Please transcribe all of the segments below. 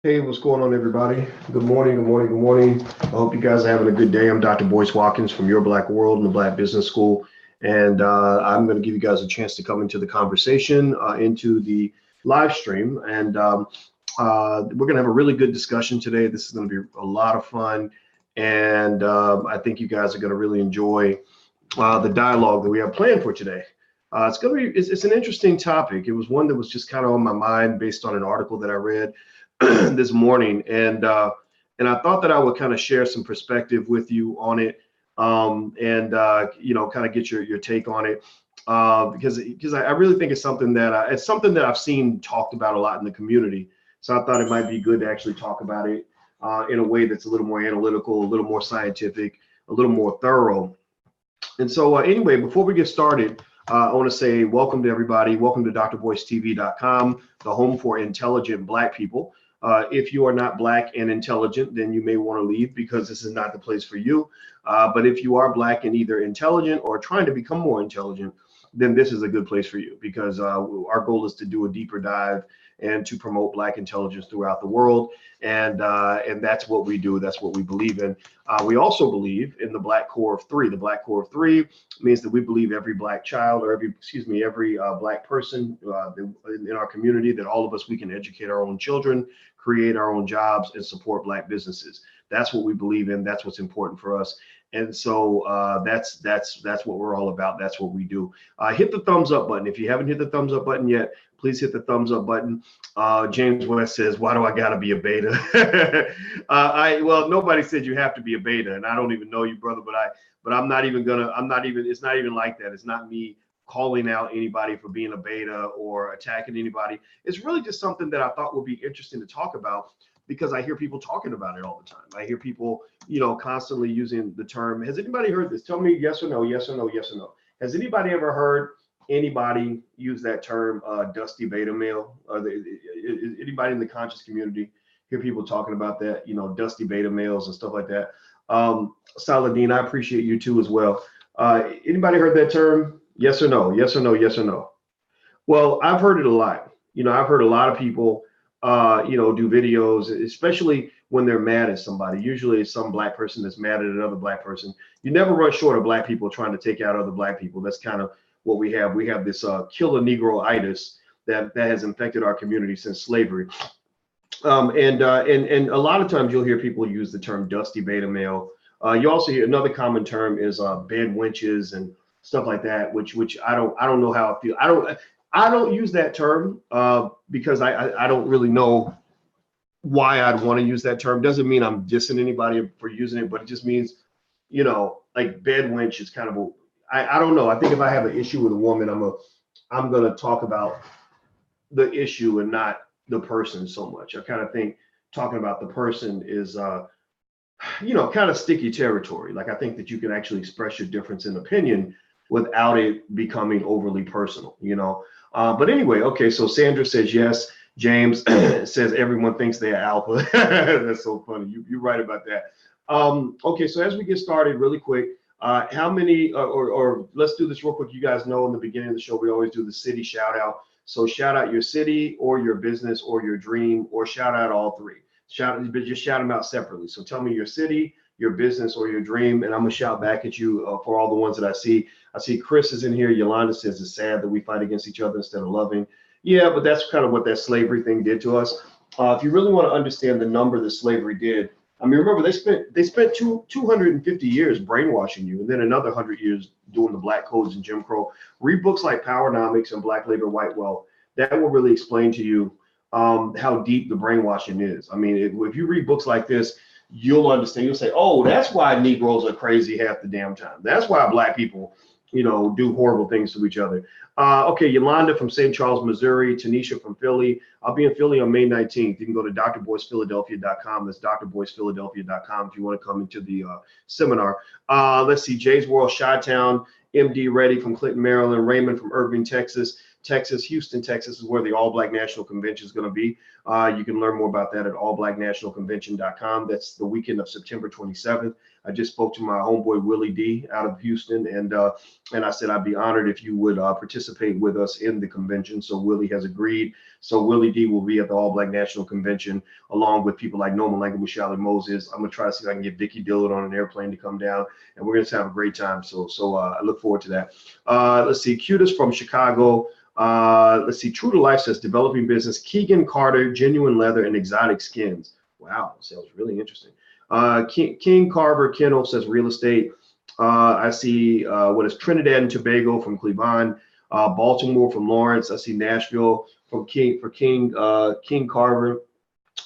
Hey, what's going on, everybody? Good morning, good morning, good morning. I hope you guys are having a good day. I'm Dr. Boyce Watkins from Your Black World and the Black Business School. And I'm going to give you guys a chance to come into the conversation, into the live stream. And we're going to have a really good discussion today. This is going to be a lot of fun. And I think you guys are going to really enjoy the dialogue that we have planned for today. It's an interesting topic. It was one that was just kind of on my mind based on an article that I read this morning, and I thought that I would kind of share some perspective with you on it, kind of get your take on it, because I really think it's something that I've seen talked about a lot in the community. So I thought it might be good to actually talk about it in a way that's a little more analytical, a little more scientific, a little more thorough. And so anyway, before we get started, I want to say welcome to everybody. Welcome to drboycetv.com, the home for intelligent Black people. If you are not Black and intelligent, then you may want to leave because this is not the place for you. But if you are Black and either intelligent or trying to become more intelligent, then this is a good place for you, because our goal is to do a deeper dive and to promote Black intelligence throughout the world. And that's what we do. That's what we believe in. We also believe in the Black Core of Three. The Black Core of Three means that we believe every Black child, or every Black person in our community, that all of us, we can educate our own children, create our own jobs, and support Black businesses. That's what we believe in. That's what's important for us. And so that's what we're all about. That's what we do. Hit the thumbs up button. If you haven't hit the thumbs up button yet, please hit the thumbs up button. James West says, "Why do I gotta be a beta?" Well, nobody said you have to be a beta, and I don't even know you, brother. But I'm not even. It's not even like that. It's not me calling out anybody for being a beta or attacking anybody. It's really just something that I thought would be interesting to talk about, because I hear people talking about it all the time. I hear people, constantly using the term. Has anybody heard this? Tell me yes or no, yes or no, yes or no. Has anybody ever heard anybody use that term, dusty beta male? Anybody in the conscious community hear people talking about that, dusty beta males and stuff like that? Saladin, I appreciate you too as well. Anybody heard that term? Yes or no, yes or no, yes or no? Well, I've heard it a lot. I've heard a lot of people do videos, especially when they're mad at somebody. Usually it's some Black person that's mad at another Black person. You never run short of Black people trying to take out other Black people. That's kind of what we have. We have this killer Negroitis that has infected our community since slavery. And a lot of times you'll hear people use the term dusty beta male. You also hear another common term is bed wenches and stuff like that, which I don't know how I feel. I don't use that term because I don't really know why I'd want to use that term. Doesn't mean I'm dissing anybody for using it, but it just means, like bed wench is kind of I don't know. I think if I have an issue with a woman, I'm gonna talk about the issue and not the person so much. I kind of think talking about the person is kind of sticky territory. Like, I think that you can actually express your difference in opinion without it becoming overly personal, But anyway, okay, so Sandra says yes. James says everyone thinks they're alpha. That's so funny. You're right about that. Okay, so as we get started really quick, how many, or let's do this real quick. You guys know in the beginning of the show, we always do the city shout out. So shout out your city or your business or your dream, or shout out all three. But just shout them out separately. So tell me your city, your business, or your dream, and I'm gonna shout back at you for all the ones that I see. I see Chris is in here. Yolanda says it's sad that we fight against each other instead of loving. Yeah, but that's kind of what that slavery thing did to us. If you really want to understand the number that slavery did, I mean, remember they spent 250 years brainwashing you, and then another 100 years doing the black codes and Jim Crow. Read books like Powernomics and Black Labor, White Wealth. That will really explain to you how deep the brainwashing is. I mean, if you read books like this, you'll understand. You'll say, oh, that's why Negroes are crazy half the damn time. That's why Black people, do horrible things to each other. Okay, Yolanda from St. Charles, Missouri. Tanisha from Philly. I'll be in Philly on May 19th. You can go to drboycephiladelphia.com. That's drboycephiladelphia.com if you want to come into the seminar. Let's see, Jay's World, Chi-Town. MD Reddy from Clinton, Maryland. Raymond from Irving, Texas. Houston, Texas is where the All Black National Convention is going to be. You can learn more about that at allblacknationalconvention.com. That's the weekend of September 27th. I just spoke to my homeboy Willie D out of Houston, and I said I'd be honored if you would participate with us in the convention. So Willie has agreed. So Willie D will be at the All Black National Convention along with people like Norman Langan, Michelle Moses. I'm gonna try to see if I can get Vicky Dillard on an airplane to come down, and we're gonna have a great time. So I look forward to that. Let's see, cutest from Chicago. Let's see, True to Life says developing business. Keegan Carter, genuine leather and exotic skins. Wow, sounds really interesting. King Carver Kennel says real estate. I see what is Trinidad and Tobago from Cleveland, Baltimore from Lawrence. I see Nashville from King Carver.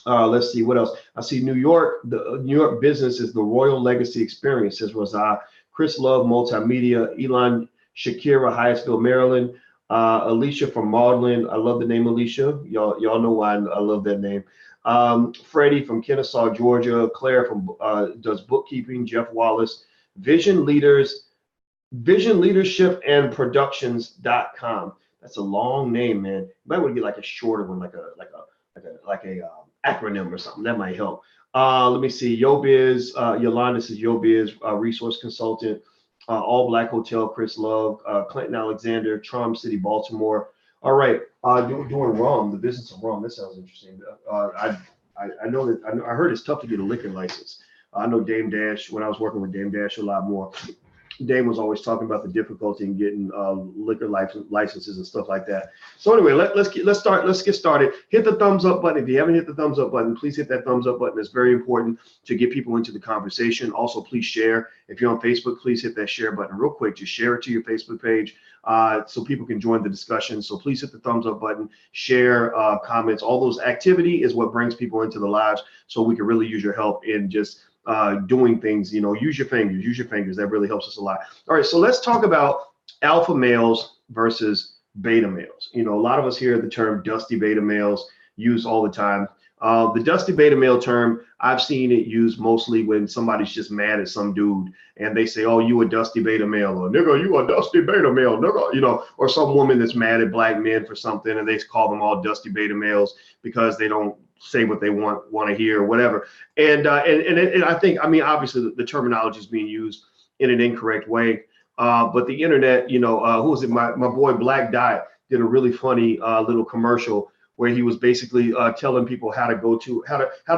Let's see what else. I see New York. The New York business is the Royal Legacy Experience, says Razah. Chris Love Multimedia. Elon Shakira, Hyattsville, Maryland. Alicia from Maudlin. I love the name Alicia. Y'all know why I love that name. Freddie from Kennesaw, Georgia. Claire from does bookkeeping. Jeff Wallace. Vision Leadership and Productions.com. That's a long name, man. You might want to get like a shorter one, like a acronym or something. That might help. Let me see. YoBiz. Yolanda says YoBiz resource consultant. All Black Hotel. Chris Love. Clinton Alexander. Charm City, Baltimore. All right. Doing rum. The business of rum. That sounds interesting. I know that I heard it's tough to get a liquor license. I know Dame Dash, when I was working with Dame Dash a lot more, Dame was always talking about the difficulty in getting liquor licenses and stuff like that. So anyway, let's get started. Hit the thumbs up button. If you haven't hit the thumbs up button, please hit that thumbs up button. It's very important to get people into the conversation. Also, please share. If you're on Facebook, please hit that share button real quick. Just share it to your Facebook page so people can join the discussion. So please hit the thumbs up button, share, comments. All those activity is what brings people into the lives. So we can really use your help in just doing things. Use your fingers. That really helps us a lot. All right, so let's talk about alpha males versus beta males. A lot of us hear the term dusty beta males used all the time. The dusty beta male term, I've seen it used mostly when somebody's just mad at some dude and they say, oh, you a dusty beta male, or nigga, you a dusty beta male, nigga, or some woman that's mad at black men for something and they call them all dusty beta males because they don't say what they want to hear or whatever. And I think, obviously the terminology is being used in an incorrect way. But the internet, who was it? My boy Black Dot did a really funny little commercial where he was basically telling people how to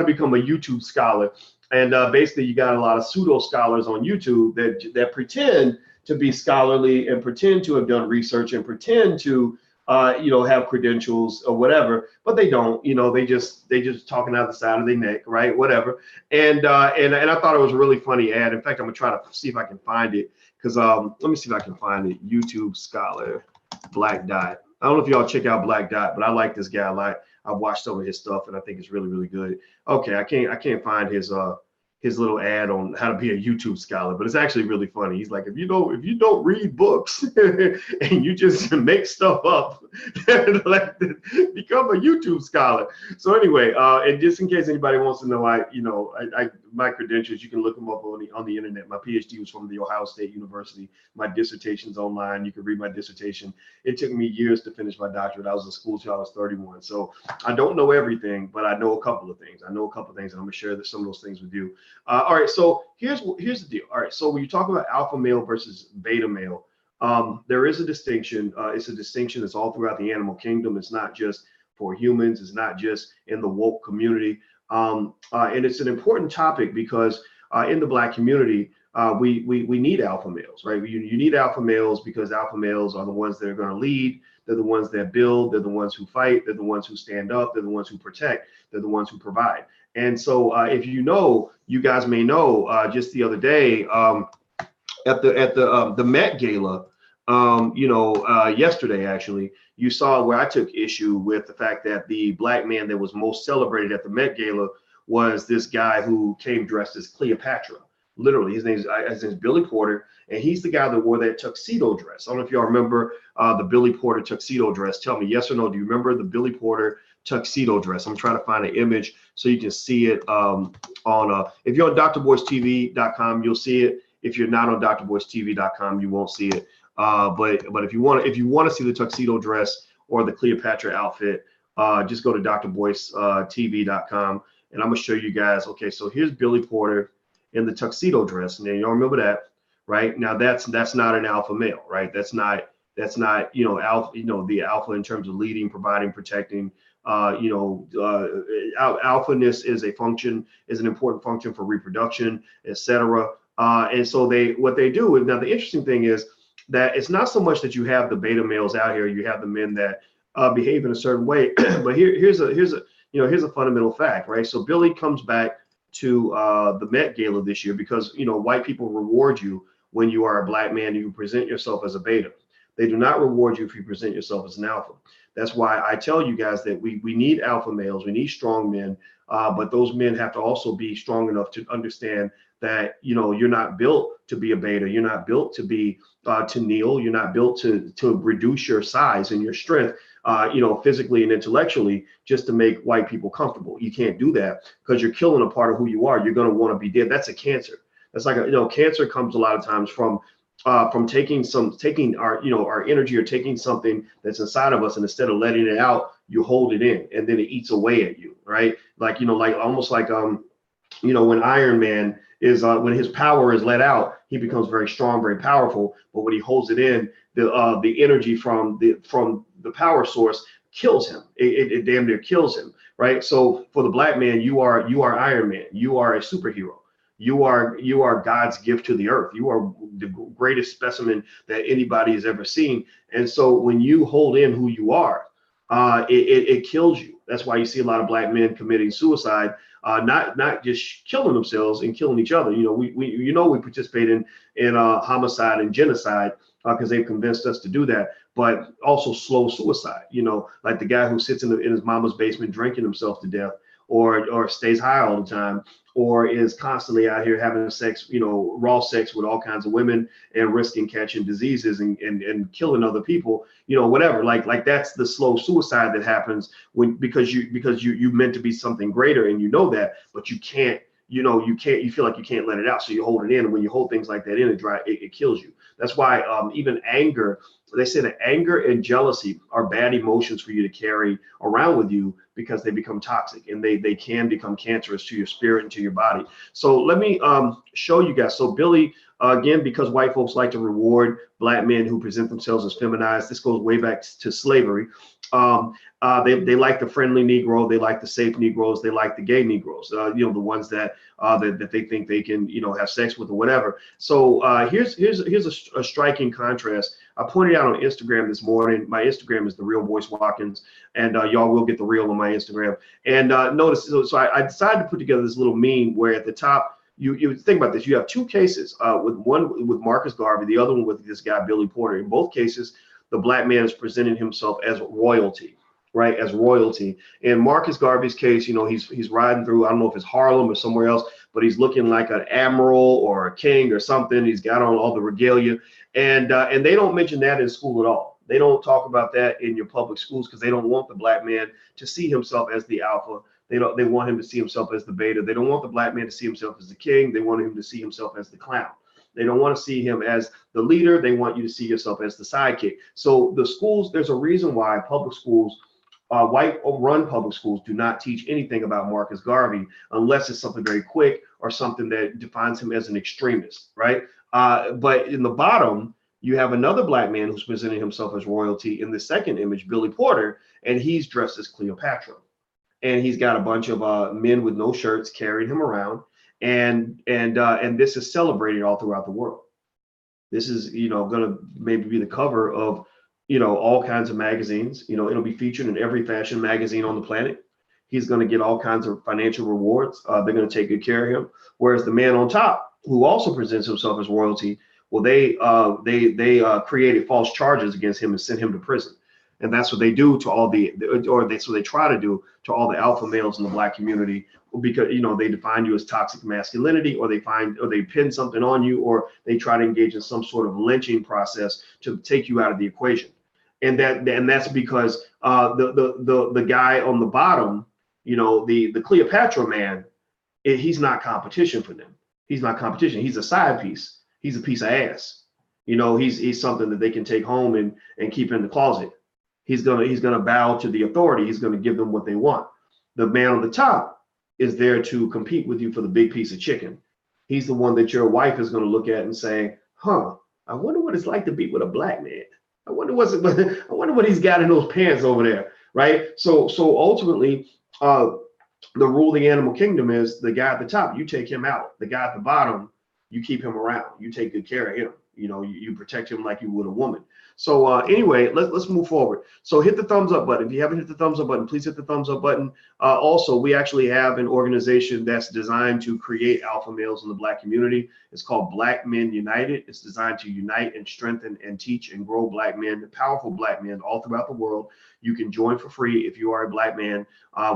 become a YouTube scholar. And basically you got a lot of pseudo scholars on YouTube that pretend to be scholarly and pretend to have done research and pretend to have credentials or whatever, but they don't. They just talking out the side of their neck, right? Whatever. And I thought it was a really funny ad. In fact, I'm gonna try to see if I can find it because let me see if I can find it. YouTube scholar Black Dot. I don't know if y'all check out Black Dot, but I like this guy a lot. I've watched some of his stuff and I think it's really, really good. Okay, I can't find his little ad on how to be a YouTube scholar, but it's actually really funny. He's like, if you don't read books and you just make stuff up, like, become a YouTube scholar. So anyway, and just in case anybody wants to know, my credentials, you can look them up on the internet. My PhD was from the Ohio State University. My dissertation's online. You can read my dissertation. It took me years to finish my doctorate. I was in school till I was 31. So I don't know everything, but I know a couple of things. And I'm gonna share some of those things with you. All right, so here's the deal. All right, so when you talk about alpha male versus beta male, there is a distinction. It's a distinction that's all throughout the animal kingdom. It's not just for humans. It's not just in the woke community. And it's an important topic because in the Black community, we need alpha males, right? You need alpha males because alpha males are the ones that are going to lead. They're the ones that build. They're the ones who fight. They're the ones who stand up. They're the ones who protect. They're the ones who provide. And so if you guys may know, just the other day at the Met Gala, yesterday actually, you saw where I took issue with the fact that the black man that was most celebrated at the Met Gala was this guy who came dressed as Cleopatra. Literally, his name's Billy Porter, and he's the guy that wore that tuxedo dress. I don't know if y'all remember the Billy Porter tuxedo dress. Tell me yes or no. Do you remember the Billy Porter tuxedo dress? I'm trying to find an image so you can see it if you're on drboycetv.com, you'll see it. If you're not on drboycetv.com, you won't see it. But if you want to see the tuxedo dress or the Cleopatra outfit, just go to drboycetv.com, and I'm gonna show you guys. Okay, so here's Billy Porter in the tuxedo dress. And y'all remember that, right? Now that's not an alpha male, right? That's not alpha, the alpha in terms of leading, providing, protecting. Alphaness is an important function for reproduction, etc. And so what they do is, now the interesting thing is that it's not so much that you have the beta males out here, you have the men that behave in a certain way. But here's a fundamental fact, right? So Billy comes back to the Met Gala this year because white people reward you when you are a black man and you present yourself as a beta. They do not reward you if you present yourself as an alpha. That's why I tell you guys that we need alpha males, we need strong men, but those men have to also be strong enough to understand that you're not built to be a beta, you're not built to be to kneel, you're not built to reduce your size and your strength, physically and intellectually, just to make white people comfortable. You can't do that because you're killing a part of who you are. You're going to want to be dead. That's a cancer. That's like cancer comes a lot of times from taking our energy, or taking something that's inside of us, and instead of letting it out, you hold it in, and then it eats away at you, right? Like almost like when Iron Man is when his power is let out, he becomes very strong, very powerful. But when he holds it in, the energy from the power source kills him. It damn near kills him, right? So for the black man, you are Iron Man. You are a superhero. You are God's gift to the earth. You are the greatest specimen that anybody has ever seen. And so when you hold in who you are, it kills you. That's why you see a lot of black men committing suicide, not just killing themselves and killing each other. We participate in homicide and genocide because they've convinced us to do that, but also slow suicide. Like the guy who sits in his mama's basement drinking himself to death, or stays high all the time, or is constantly out here having sex, raw sex with all kinds of women and risking catching diseases and killing other people, whatever. Like that's the slow suicide that happens because you meant to be something greater, and that, but you can't. You feel like you can't let it out, so you hold it in. And when you hold things like that in, it kills you. That's why even anger, they say that anger and jealousy are bad emotions for you to carry around with you, because they become toxic, and they can become cancerous to your spirit and to your body. So let me show you guys. So Billy, again, because white folks like to reward black men who present themselves as feminized, this goes way back to slavery. They like the friendly Negro, they like the safe Negroes, they like the gay Negroes, the ones that they think they can have sex with or whatever. So here's a striking contrast. I pointed out on Instagram this morning. My Instagram is the real Boyce Watkins, and y'all will get the real on my Instagram. And notice, so I decided to put together this little meme where at the top, you think about this. You have two cases, with one with Marcus Garvey, the other one with this guy Billy Porter. In both cases, the black man is presenting himself as royalty, right? As royalty. In Marcus Garvey's case, he's riding through, I don't know if it's Harlem or somewhere else, but he's looking like an admiral or a king or something. He's got on all the regalia, and they don't mention that in school at all. They don't talk about that in your public schools because they don't want the black man to see himself as the alpha. They want him to see himself as the beta. They don't want the black man to see himself as the king. They want him to see himself as the clown. They don't want to see him as the leader. They want you to see yourself as the sidekick. So the schools, there's a reason why public schools, white-run public schools, do not teach anything about Marcus Garvey unless it's something very quick or something that defines him as an extremist, right? But in the bottom, you have another black man who's presenting himself as royalty in the second image, Billy Porter, and he's dressed as Cleopatra. And he's got a bunch of men with no shirts carrying him around. And this is celebrated all throughout the world. This is, going to maybe be the cover of, all kinds of magazines. It'll be featured in every fashion magazine on the planet. He's going to get all kinds of financial rewards. They're going to take good care of him. Whereas the man on top, who also presents himself as royalty, well, they created false charges against him and sent him to prison. And that's what they do to all that's what they try to do to all the alpha males in the black community, because they define you as toxic masculinity, or they pin something on you, or they try to engage in some sort of lynching process to take you out of the equation. And that's because the guy on the bottom, the Cleopatra man, he's not competition for them. He's not competition. He's a side piece. He's a piece of ass. He's something that they can take home and keep in the closet. He's gonna bow to the authority. He's gonna give them what they want. The man on the top is there to compete with you for the big piece of chicken. he's the one that your wife is going to look at and say, huh, I wonder what it's like to be with a black man. I wonder I wonder what he's got in those pants over there, right? So ultimately, the rule of the animal kingdom is the guy at the top, you take him out. The guy at the bottom, you keep him around. You take good care of him. You know, you protect him like you would a woman. So anyway, let's move forward. So hit the thumbs up button. If you haven't hit the thumbs up button, please hit the thumbs up button. Also, we actually have an organization that's designed to create alpha males in the Black community. It's called Black Men United. It's designed to unite and strengthen and teach and grow Black men, powerful Black men all throughout the world. You can join for free if you are a Black man.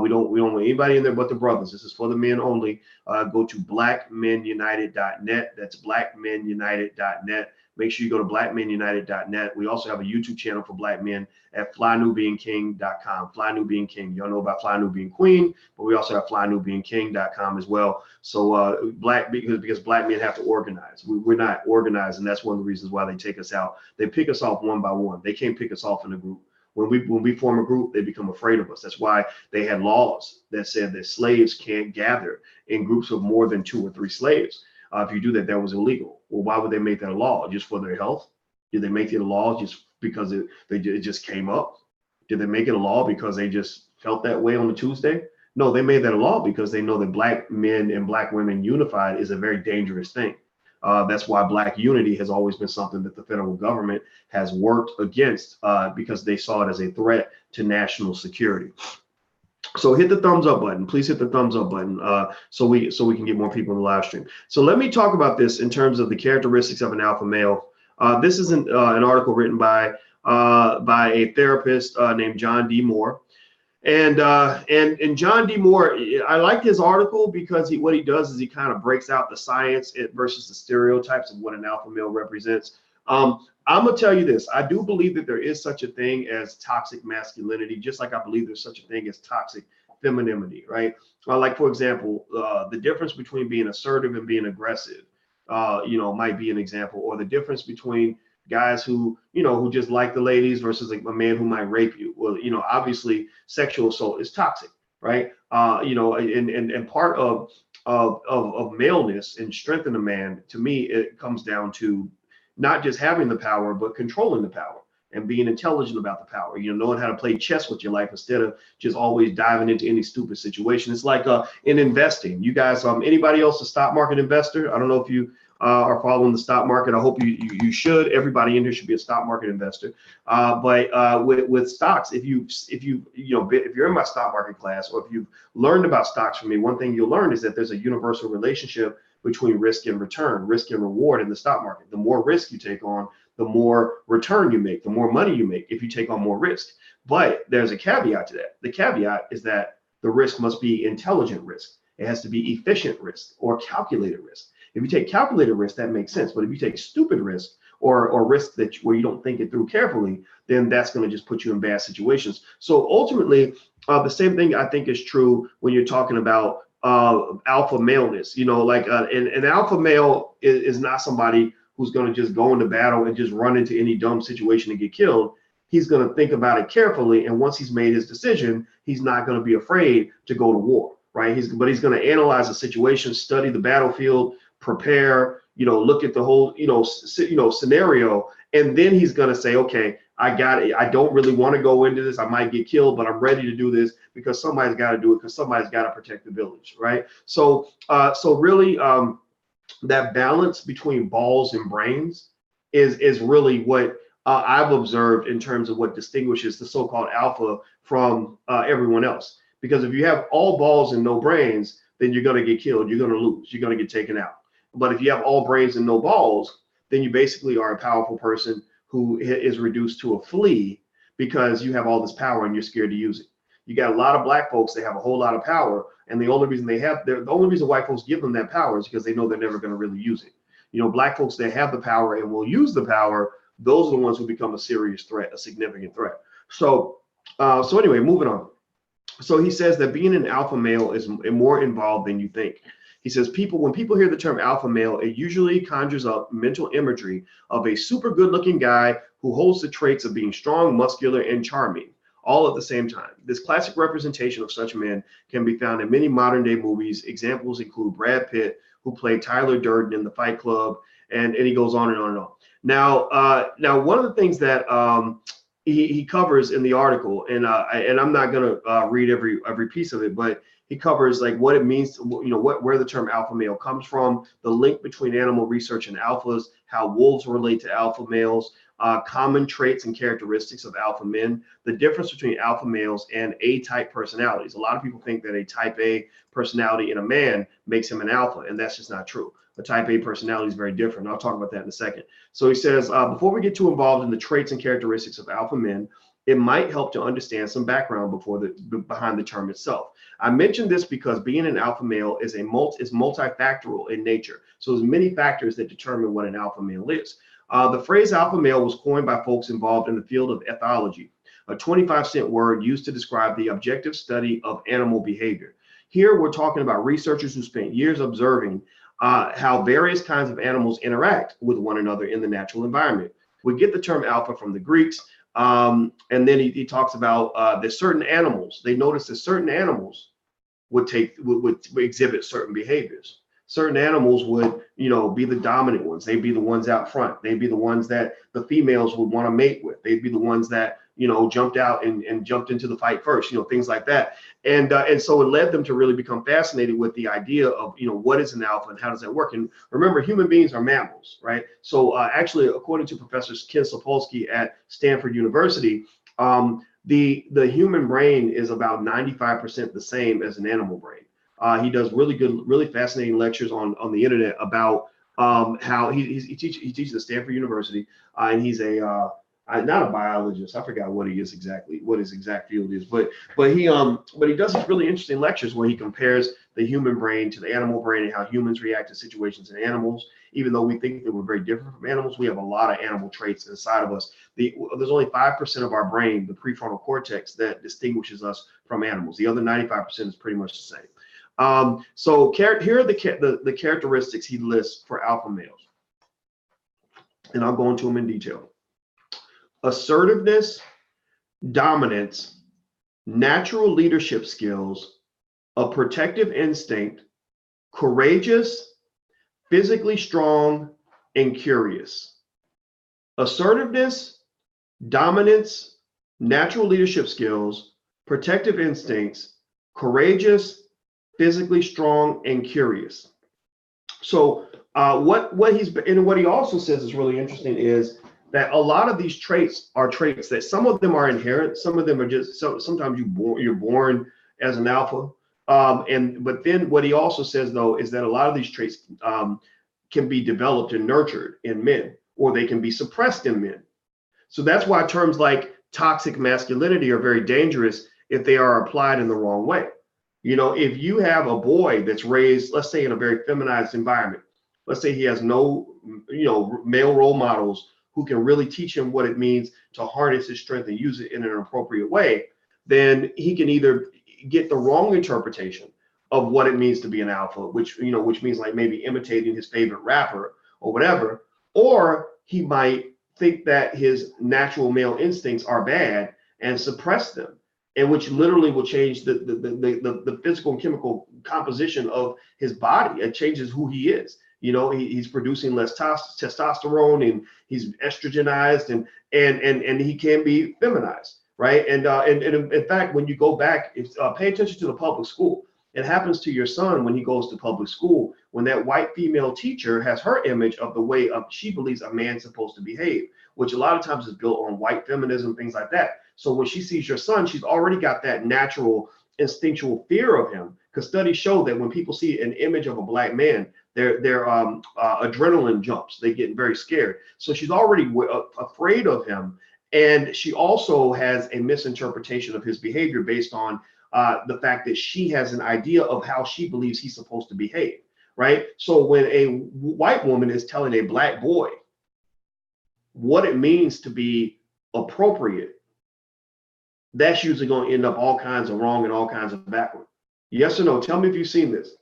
We don't want anybody in there but the brothers. This is for the men only. Go to blackmenunited.net. That's blackmenunited.net. Make sure you go to blackmenunited.net. We also have a YouTube channel for Black men at flynewbeingking.com. Fly New Being King. Y'all know about Fly New Being Queen, but we also have flynewbeingking.com as well. So because Black men have to organize. We're not organized, and that's one of the reasons why they take us out. They pick us off one by one. They can't pick us off in a group. When we form a group, they become afraid of us. That's why they had laws that said that slaves can't gather in groups of more than 2 or 3 slaves. If you do that, that was illegal. Well, why would they make that a law? Just for their health? Did they make it a law just because it just came up? Did they make it a law because they just felt that way on a Tuesday? No, they made that a law because they know that Black men and Black women unified is a very dangerous thing. That's why Black unity has always been something that the federal government has worked against because they saw it as a threat to national security. So hit the thumbs up button. Please hit the thumbs up button so we can get more people in the live stream. So let me talk about this in terms of the characteristics of an alpha male. This is an article written by a therapist named John D. Moore. And John D. Moore, I like his article because what he does is he kind of breaks out the science versus the stereotypes of what an alpha male represents. I'm gonna tell you this. I do believe that there is such a thing as toxic masculinity, just like I believe there's such a thing as toxic femininity, right? Like, for example, the difference between being assertive and being aggressive, might be an example, or the difference between guys who just like the ladies versus like a man who might rape you. Well, obviously sexual assault is toxic, right? And part of maleness and strength in a man, to me, it comes down to not just having the power, but controlling the power and being intelligent about the power, knowing how to play chess with your life instead of just always diving into any stupid situation. It's like in investing. You guys, anybody else a stock market investor? I don't know if you are following the stock market. I hope you should. Everybody in here should be a stock market investor. But with stocks, if you're in my stock market class, or if you've learned about stocks from me, one thing you'll learn is that there's a universal relationship between risk and return, risk and reward in the stock market. The more risk you take on, the more return you make, the more money you make if you take on more risk. But there's a caveat to that. The caveat is that the risk must be intelligent risk. It has to be efficient risk or calculated risk. If you take calculated risk, that makes sense. But if you take stupid risk or risk where you don't think it through carefully, then that's going to just put you in bad situations. So ultimately, the same thing I think is true when you're talking about alpha maleness. An alpha male is not somebody who's going to just go into battle and just run into any dumb situation and get killed. He's going to think about it carefully, and once he's made his decision, he's not going to be afraid to go to war, right? But he's going to analyze the situation, study the battlefield, prepare, look at the whole scenario, and then he's going to say, okay, I got it. I don't really want to go into this. I might get killed, but I'm ready to do this because somebody's got to do it, because somebody's got to protect the village, right? So really, that balance between balls and brains is really what I've observed in terms of what distinguishes the so-called alpha from everyone else. Because if you have all balls and no brains, then you're going to get killed. You're going to lose. You're going to get taken out. But if you have all brains and no balls, then you basically are a powerful person who is reduced to a flea because you have all this power and you're scared to use it. You got a lot of black folks that have a whole lot of power, and the only reason white folks give them that power is because they know they're never going to really use it. Black folks that have the power and will use the power, those are the ones who become a serious threat, a significant threat. So anyway, moving on. So he says that being an alpha male is more involved than you think. He says when people hear the term alpha male, it usually conjures up mental imagery of a super good looking guy who holds the traits of being strong, muscular, and charming. all at the same time. This classic representation of such men can be found in many modern day movies. Examples include Brad Pitt, who played Tyler Durden in The Fight Club, and he goes on and on and on. Now, one of the things that he covers in the article, and I'm not going to read every piece of it, but he covers like what it means to, where the term alpha male comes from, the link between animal research and alphas, how wolves relate to alpha males, common traits and characteristics of alpha men, the difference between alpha males and A-type personalities. A lot of people think that a type A personality in a man makes him an alpha, and that's just not true. A type A personality is very different. I'll talk about that in a second. So he says, before we get too involved in the traits and characteristics of alpha men, it might help to understand some background behind the term itself. I mentioned this because being an alpha male is multifactorial in nature. So there's many factors that determine what an alpha male is. The phrase alpha male was coined by folks involved in the field of ethology, a 25-cent word used to describe the objective study of animal behavior. Here we're talking about researchers who spent years observing how various kinds of animals interact with one another in the natural environment. We get the term alpha from the Greeks. And then he talks about that certain animals, they noticed that certain animals would exhibit certain behaviors. Certain animals would, be the dominant ones. They'd be the ones out front. They'd be the ones that the females would want to mate with. They'd be the ones that, jumped out and jumped into the fight first, things like that. And so it led them to really become fascinated with the idea of, what is an alpha and how does that work? And remember, human beings are mammals, right? So actually, according to Professor Ken Sapolsky at Stanford University, the human brain is about 95% the same as an animal brain. He does really fascinating lectures on the internet about how he teaches at Stanford University, and he's not a biologist. I forgot what he is exactly, what his exact field is, but he does these really interesting lectures where he compares the human brain to the animal brain and how humans react to situations in animals. Even though we think that we're very different from animals, we have a lot of animal traits inside of us. There's only 5% of our brain, the prefrontal cortex, that distinguishes us from animals. The other 95% is pretty much the same. So here are the characteristics he lists for alpha males, and I'll go into them in detail. Assertiveness, dominance, natural leadership skills, a protective instinct, courageous, physically strong, and curious. Assertiveness, dominance, natural leadership skills, protective instincts, courageous, physically strong, and curious. So what he also says is really interesting is that a lot of these traits are traits that some of them are inherent, some of them are just sometimes you're born as an alpha. But then what he also says though is that a lot of these traits can be developed and nurtured in men, or they can be suppressed in men. So that's why terms like toxic masculinity are very dangerous if they are applied in the wrong way. If you have a boy that's raised, let's say, in a very feminized environment, let's say he has no, male role models who can really teach him what it means to harness his strength and use it in an appropriate way, then he can either get the wrong interpretation of what it means to be an alpha, which means like maybe imitating his favorite rapper or whatever, or he might think that his natural male instincts are bad and suppress them, and which literally will change the physical and chemical composition of his body. It changes who he is. He's producing less testosterone, and he's estrogenized, and he can be feminized, right? And in fact, when you go back, pay attention to the public school. It happens to your son when he goes to public school, when that white female teacher has her image of the way she believes a man's supposed to behave, which a lot of times is built on white feminism, things like that. So when she sees your son, she's already got that natural instinctual fear of him, because studies show that when people see an image of a black man, their adrenaline jumps. They get very scared. So she's already afraid of him, and she also has a misinterpretation of his behavior based on the fact that she has an idea of how she believes he's supposed to behave, right? So when a white woman is telling a black boy what it means to be appropriate, that's usually going to end up all kinds of wrong and all kinds of backward. Yes or no? Tell me if you've seen this.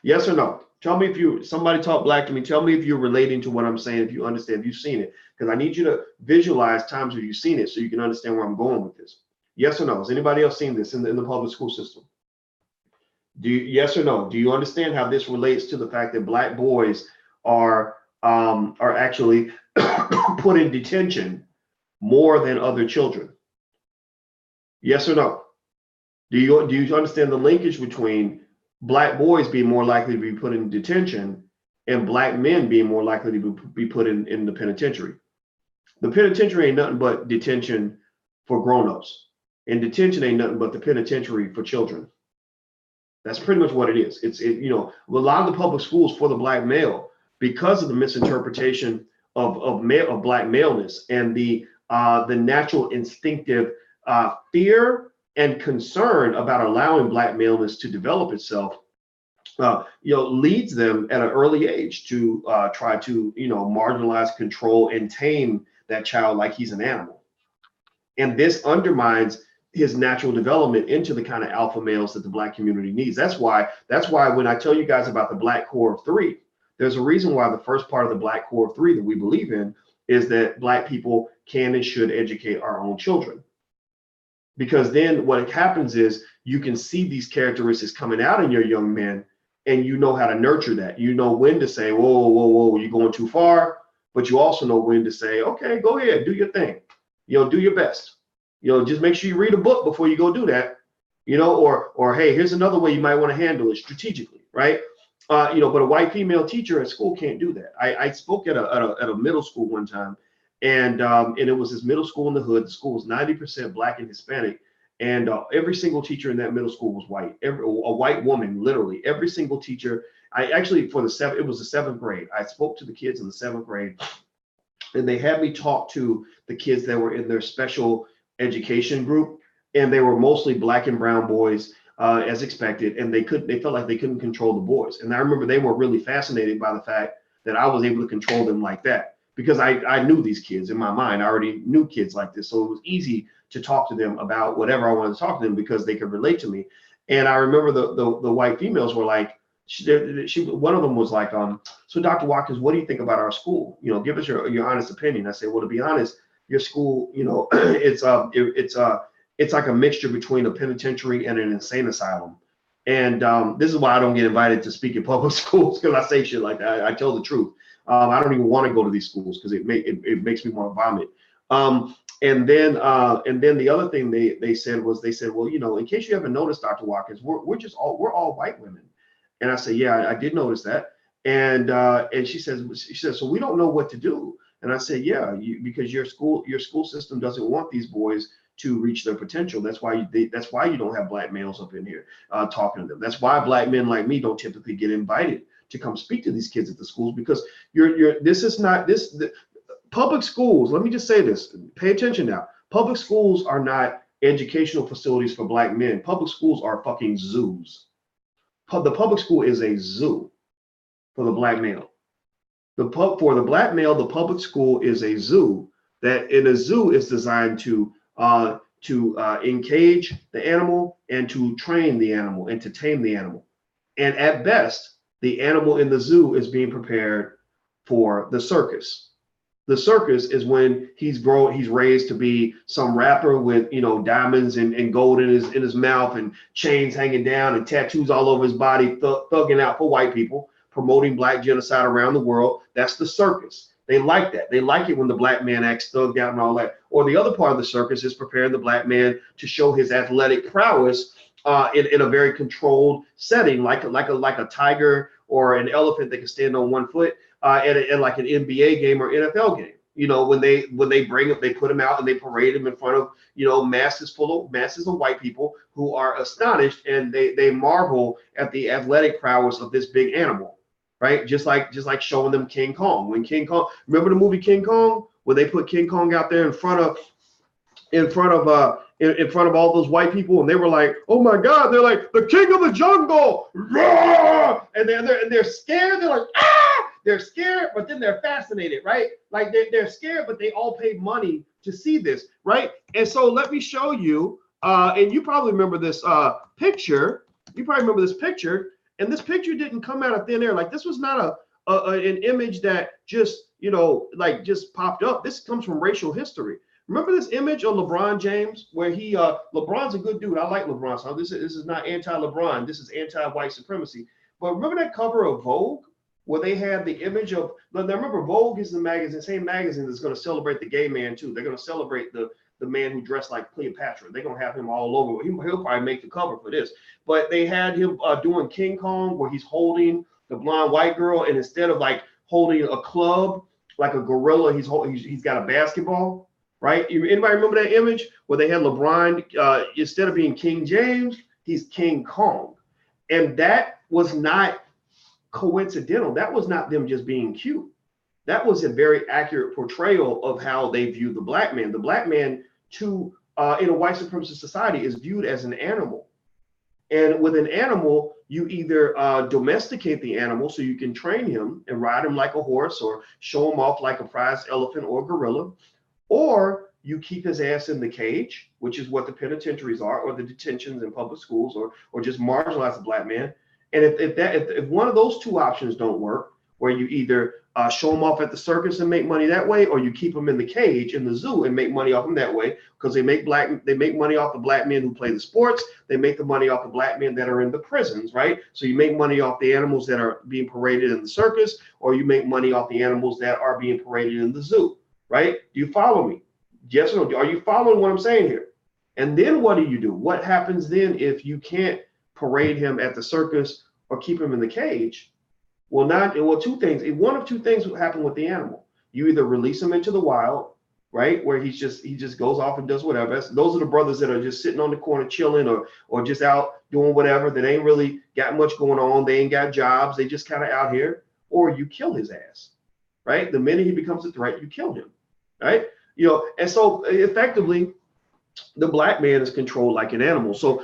Yes or no? Tell me if somebody talk black to me. Tell me if you're relating to what I'm saying, if you understand, if you've seen it, because I need you to visualize times where you've seen it so you can understand where I'm going with this. Yes or no? Has anybody else seen this in the public school system? Yes or no? Do you understand how this relates to the fact that black boys are actually put in detention more than other children? Yes or no? Do you understand the linkage between black boys being more likely to be put in detention and black men being more likely to be put in the penitentiary? The penitentiary ain't nothing but detention for grown-ups, and detention ain't nothing but the penitentiary for children. That's pretty much what it is. A lot of the public schools for the black male, because of the misinterpretation of black maleness and the natural instinctive fear and concern about allowing black maleness to develop itself, leads them at an early age to try to marginalize, control, and tame that child like he's an animal. And this undermines his natural development into the kind of alpha males that the black community needs. That's why when I tell you guys about the black core of three, there's a reason why the first part of the black core of three that we believe in is that black people can and should educate our own children. Because then what happens is you can see these characteristics coming out in your young men, and you know how to nurture that. You know when to say, whoa, whoa, whoa, you're going too far, but you also know when to say, okay, go ahead, do your thing. Do your best. Just make sure you read a book before you go do that, or hey, here's another way you might want to handle it strategically, right? But a white female teacher at school can't do that. I spoke at a middle school one time, and it was this middle school in the hood. The school was 90% black and Hispanic, and every single teacher in that middle school was white. A white woman, literally every single teacher. It was the seventh grade. I spoke to the kids in the seventh grade, and they had me talk to the kids that were in their special education group, and they were mostly black and brown boys, as expected, and they felt like they couldn't control the boys. And I remember they were really fascinated by the fact that I was able to control them like that, because I knew these kids in my mind. I already knew kids like this, so it was easy to talk to them about whatever I wanted to talk to them because they could relate to me. And I remember the white females were like, one of them was like, so Dr. Watkins, what do you think about our school? Give us your honest opinion. I said, well, to be honest, your school, it's like a mixture between a penitentiary and an insane asylum. And this is why I don't get invited to speak in public schools, because I say shit like that. I tell the truth. I don't even want to go to these schools because it makes me want to vomit. And then the other thing they said, well, in case you haven't noticed, Dr. Watkins, we're all white women. And I said, yeah, I did notice that. And she says, so we don't know what to do. And I said, yeah, because your school system doesn't want these boys to reach their potential. That's why you don't have black males up in here talking to them. That's why black men like me don't typically get invited to come speak to these kids at the schools, because public schools. Let me just say this. Pay attention now. Public schools are not educational facilities for black men. Public schools are fucking zoos. The public school is a zoo for the black male. For the black male, the public school is a zoo. That in a zoo is designed to engage the animal and to train the animal and to tame the animal. And at best, the animal in the zoo is being prepared for the circus. The circus is when he's raised to be some rapper with diamonds and gold in his mouth and chains hanging down and tattoos all over his body, thugging out for white people, promoting black genocide around the world. That's the circus. They like that. They like it when the black man acts thugged out and all that. Or the other part of the circus is preparing the black man to show his athletic prowess in a very controlled setting, like a tiger or an elephant that can stand on one foot, and like an NBA game or NFL game. When they bring him, they put him out and they parade him in front of masses of white people who are astonished, and they marvel at the athletic prowess of this big animal. Right, just like showing them King Kong. When King Kong, remember the movie King Kong, where they put King Kong out there in front of all those white people, and they were like, "Oh my God!" They're like, "The King of the Jungle!" Roar! And they're scared. They're like, "Ah!" They're scared, but then they're fascinated, right? Like they're scared, but they all paid money to see this, right? And so let me show you. And you probably remember this picture. And this picture didn't come out of thin air. Like, this was not an image that just, just popped up. This comes from racial history. Remember this image of LeBron James where LeBron's a good dude. I like LeBron. So this is not anti-LeBron. This is anti-white supremacy. But remember that cover of Vogue where they had the image of, now remember Vogue is the magazine, same magazine that's going to celebrate the gay man too. They're going to celebrate the man who dressed like Cleopatra. They're going to have him all over. He'll probably make the cover for this. But they had him doing King Kong where he's holding the blonde white girl, and instead of like holding a club like a gorilla, he's got a basketball, right? Anybody remember that image where they had LeBron, instead of being King James, he's King Kong. And that was not coincidental. That was not them just being cute. That was a very accurate portrayal of how they view the black man. The black man in a white supremacist society is viewed as an animal. And with an animal, you either domesticate the animal so you can train him and ride him like a horse or show him off like a prize elephant or gorilla, or you keep his ass in the cage, which is what the penitentiaries are, or the detentions in public schools, or just marginalize the black man. And if one of those two options don't work, where you either show them off at the circus and make money that way, or you keep them in the cage in the zoo and make money off them that way, because they make money off the black men who play the sports. They make the money off the black men that are in the prisons, right? So you make money off the animals that are being paraded in the circus, or you make money off the animals that are being paraded in the zoo, right? Do you follow me? Yes or no? Are you following what I'm saying here? And then what do? What happens then if you can't parade him at the circus or keep him in the cage? Well, two things. One of two things will happen with the animal. You either release him into the wild, right, where he just goes off and does whatever. Those are the brothers that are just sitting on the corner chilling or just out doing whatever, that ain't really got much going on. They ain't got jobs. They just kind of out here. Or you kill his ass, right? The minute he becomes a threat, you kill him, right? And so effectively, the black man is controlled like an animal. So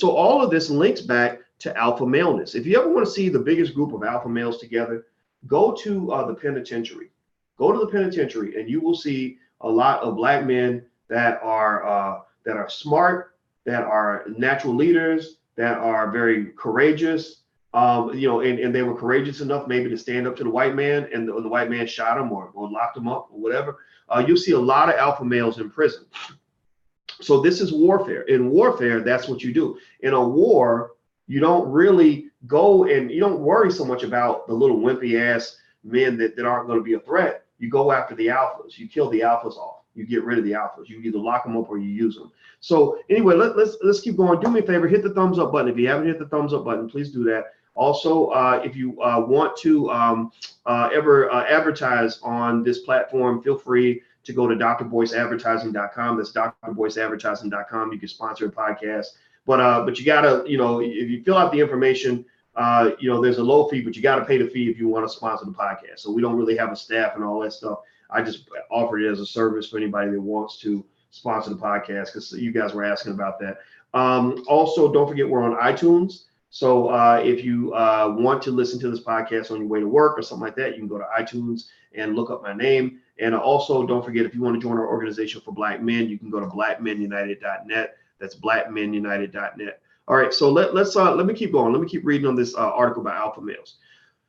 all of this links back to alpha maleness. If you ever want to see the biggest group of alpha males together, go to the penitentiary. Go to the penitentiary, and you will see a lot of black men that are smart, that are natural leaders, that are very courageous. And they were courageous enough maybe to stand up to the white man, and the white man shot him or locked him up or whatever. You'll see a lot of alpha males in prison. So this is warfare. In warfare, that's what you do. In a war, you don't really go and you don't worry so much about the little wimpy ass men that aren't going to be a threat. You go after the alphas. You kill the alphas off. You get rid of the alphas. You either lock them up or you use them. So anyway, let's keep going. Do me a favor, hit the thumbs up button. If you haven't hit the thumbs up button, please do that. Also, if you want to ever advertise on this platform, feel free to go to drboyceadvertising.com. That's drboyceadvertising.com. You can sponsor a podcast. But you gotta, if you fill out the information, there's a low fee, but you gotta pay the fee if you want to sponsor the podcast. So we don't really have a staff and all that stuff. I just offer it as a service for anybody that wants to sponsor the podcast, because you guys were asking about that. Also, don't forget we're on iTunes. So if you want to listen to this podcast on your way to work or something like that, you can go to iTunes and look up my name. And also, don't forget, if you want to join our organization for Black men, you can go to blackmenunited.net. That's blackmenunited.net. All right, so let me keep going. Let me keep reading on this article about alpha males.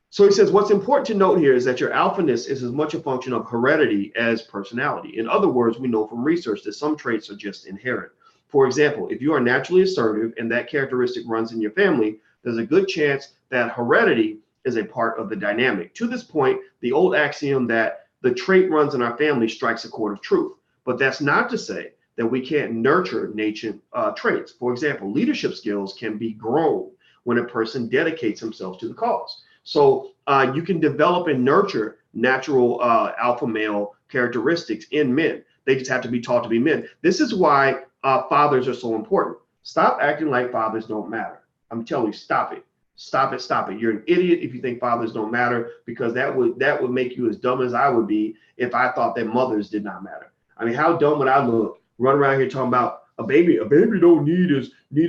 So he says, what's important to note here is that your alphaness is as much a function of heredity as personality. In other words, we know from research that some traits are just inherent. For example, if you are naturally assertive and that characteristic runs in your family, there's a good chance that heredity is a part of the dynamic. To this point, the old axiom that the trait runs in our family strikes a chord of truth. But that's not to say that we can't nurture native traits. For example, leadership skills can be grown when a person dedicates himself to the cause. So you can develop and nurture natural alpha male characteristics in men. They just have to be taught to be men. This is why fathers are so important. Stop acting like fathers don't matter. I'm telling you, stop it. Stop it, stop it. You're an idiot if you think fathers don't matter, because that would make you as dumb as I would be if I thought that mothers did not matter. I mean, how dumb would I look? Run around here talking about a baby don't need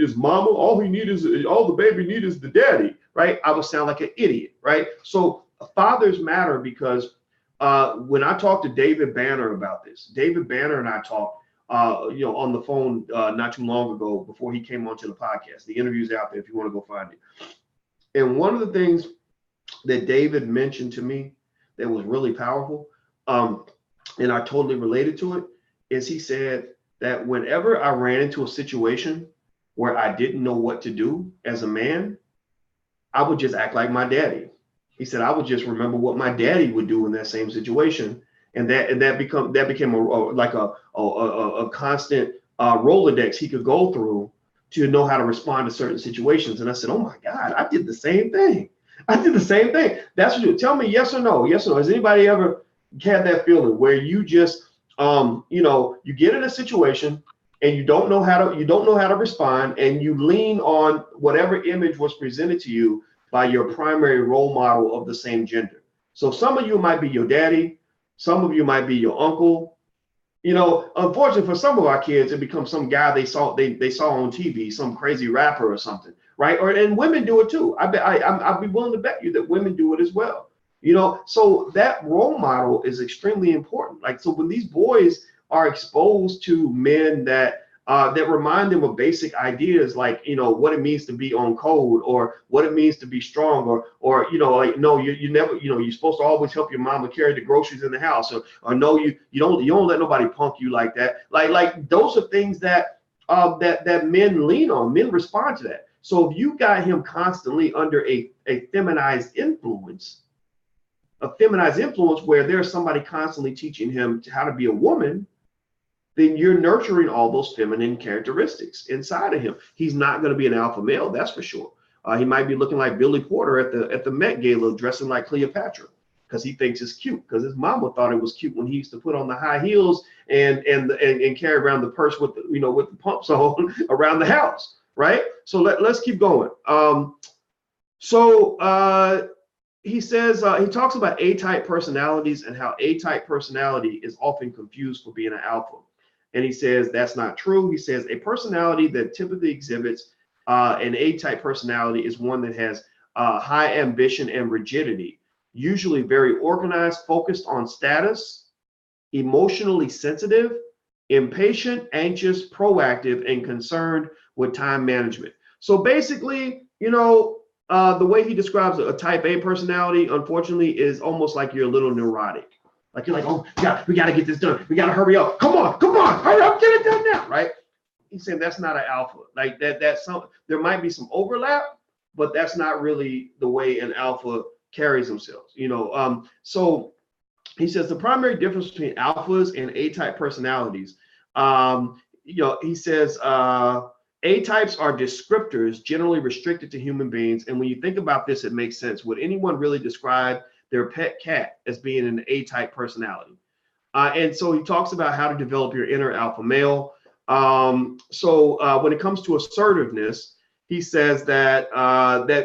his mama. All the baby need is the daddy, right? I would sound like an idiot, right? So fathers matter, because when I talked to David Banner about this, David Banner and I talked, on the phone not too long ago before he came onto the podcast. The interview's out there if you want to go find it. And one of the things that David mentioned to me that was really powerful, and I totally related to it, is he said that whenever I ran into a situation where I didn't know what to do as a man, I would just act like my daddy. He said I would just remember what my daddy would do in that same situation, and that became a constant Rolodex he could go through to know how to respond to certain situations. And I said, oh my God, I did the same thing. I did the same thing. That's what you tell me, yes or no. Yes or no. Has anybody ever had that feeling where you just you get in a situation and you don't know how to respond, and you lean on whatever image was presented to you by your primary role model of the same gender. So some of you might be your daddy, some of you might be your uncle. Unfortunately for some of our kids, it becomes some guy they saw on TV, some crazy rapper or something, right? And women do it too. I'd be willing to bet you that women do it as well. So that role model is extremely important. Like, so when these boys are exposed to men that remind them of basic ideas, like, what it means to be on code, or what it means to be strong, or like, no, you never, you're supposed to always help your mama carry the groceries in the house, or no, you don't let nobody punk you like that. Like those are things that that men lean on. Men respond to that. So if you got him constantly under a feminized influence, where there's somebody constantly teaching him how to be a woman, then you're nurturing all those feminine characteristics inside of him. He's not going to be an alpha male, that's for sure. He might be looking like Billy Porter at the Met Gala, dressing like Cleopatra, because he thinks it's cute, because his mama thought it was cute when he used to put on the high heels and carry around the purse with the pumps on around the house, right? So let's keep going. He says, he talks about A-type personalities and how A-type personality is often confused for being an alpha. And he says that's not true. He says a personality that typically exhibits an A-type personality is one that has high ambition and rigidity, usually very organized, focused on status, emotionally sensitive, impatient, anxious, proactive, and concerned with time management. So basically, the way he describes a type A personality, unfortunately, is almost like you're a little neurotic. Like you're like, oh, we got to get this done. We got to hurry up. Come on, hurry up, get it done now, right? He's saying that's not an alpha. Like there might be some overlap, but that's not really the way an alpha carries themselves. So he says the primary difference between alphas and A-type personalities. He says A-types are descriptors generally restricted to human beings, and when you think about this, it makes sense. Would anyone really describe their pet cat as being an A-type personality? And so he talks about how to develop your inner alpha male. When it comes to assertiveness, he says that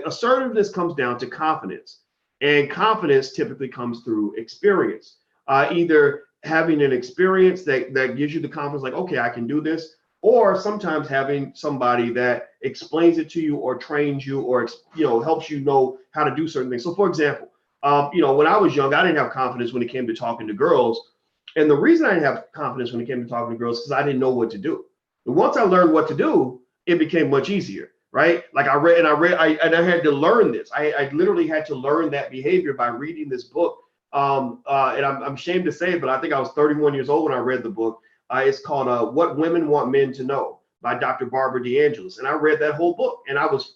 assertiveness comes down to confidence, and confidence typically comes through experience. Either having an experience that gives you the confidence, like, okay, I can do this, or sometimes having somebody that explains it to you or trains you or helps you know how to do certain things. So for example, when I was young, I didn't have confidence when it came to talking to girls. And the reason I didn't have confidence when it came to talking to girls is because I didn't know what to do. And once I learned what to do, it became much easier, right? Like I had to learn this. I literally had to learn that behavior by reading this book. And I'm ashamed to say it, but I think I was 31 years old when I read the book. It's called What Women Want Men to Know by Dr. Barbara DeAngelis. And I read that whole book and I was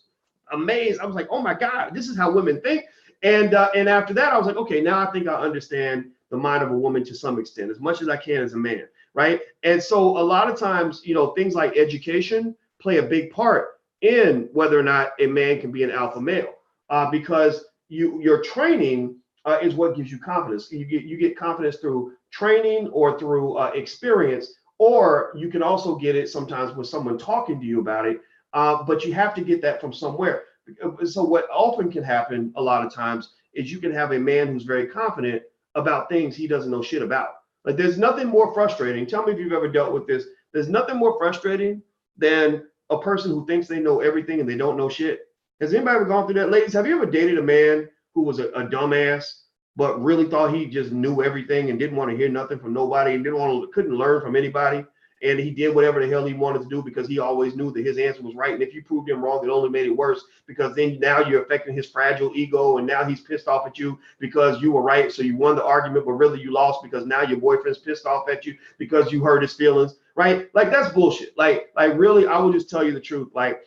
amazed. I was like, oh my God, this is how women think. And after that, I was like, okay, now I think I understand the mind of a woman to some extent, as much as I can as a man, right? And so a lot of times, things like education play a big part in whether or not a man can be an alpha male, because your training is what gives you confidence. You get confidence through training or through experience, or you can also get it sometimes with someone talking to you about it, but you have to get that from somewhere. So what often can happen a lot of times is you can have a man who's very confident about things he doesn't know shit about. Like there's nothing more frustrating. Tell me if you've ever dealt with this. There's nothing more frustrating than a person who thinks they know everything and they don't know shit. Has anybody ever gone through that? Ladies, have you ever dated a man who was a dumbass, but really thought he just knew everything and didn't want to hear nothing from nobody and couldn't learn from anybody? and he did whatever the hell he wanted to do because he always knew that his answer was right. And if you proved him wrong, it only made it worse, because then now you're affecting his fragile ego, and now he's pissed off at you because you were right. So you won the argument, but really you lost because now your boyfriend's pissed off at you because you hurt his feelings, right? Like, that's bullshit. Like really, I will just tell you the truth. Like,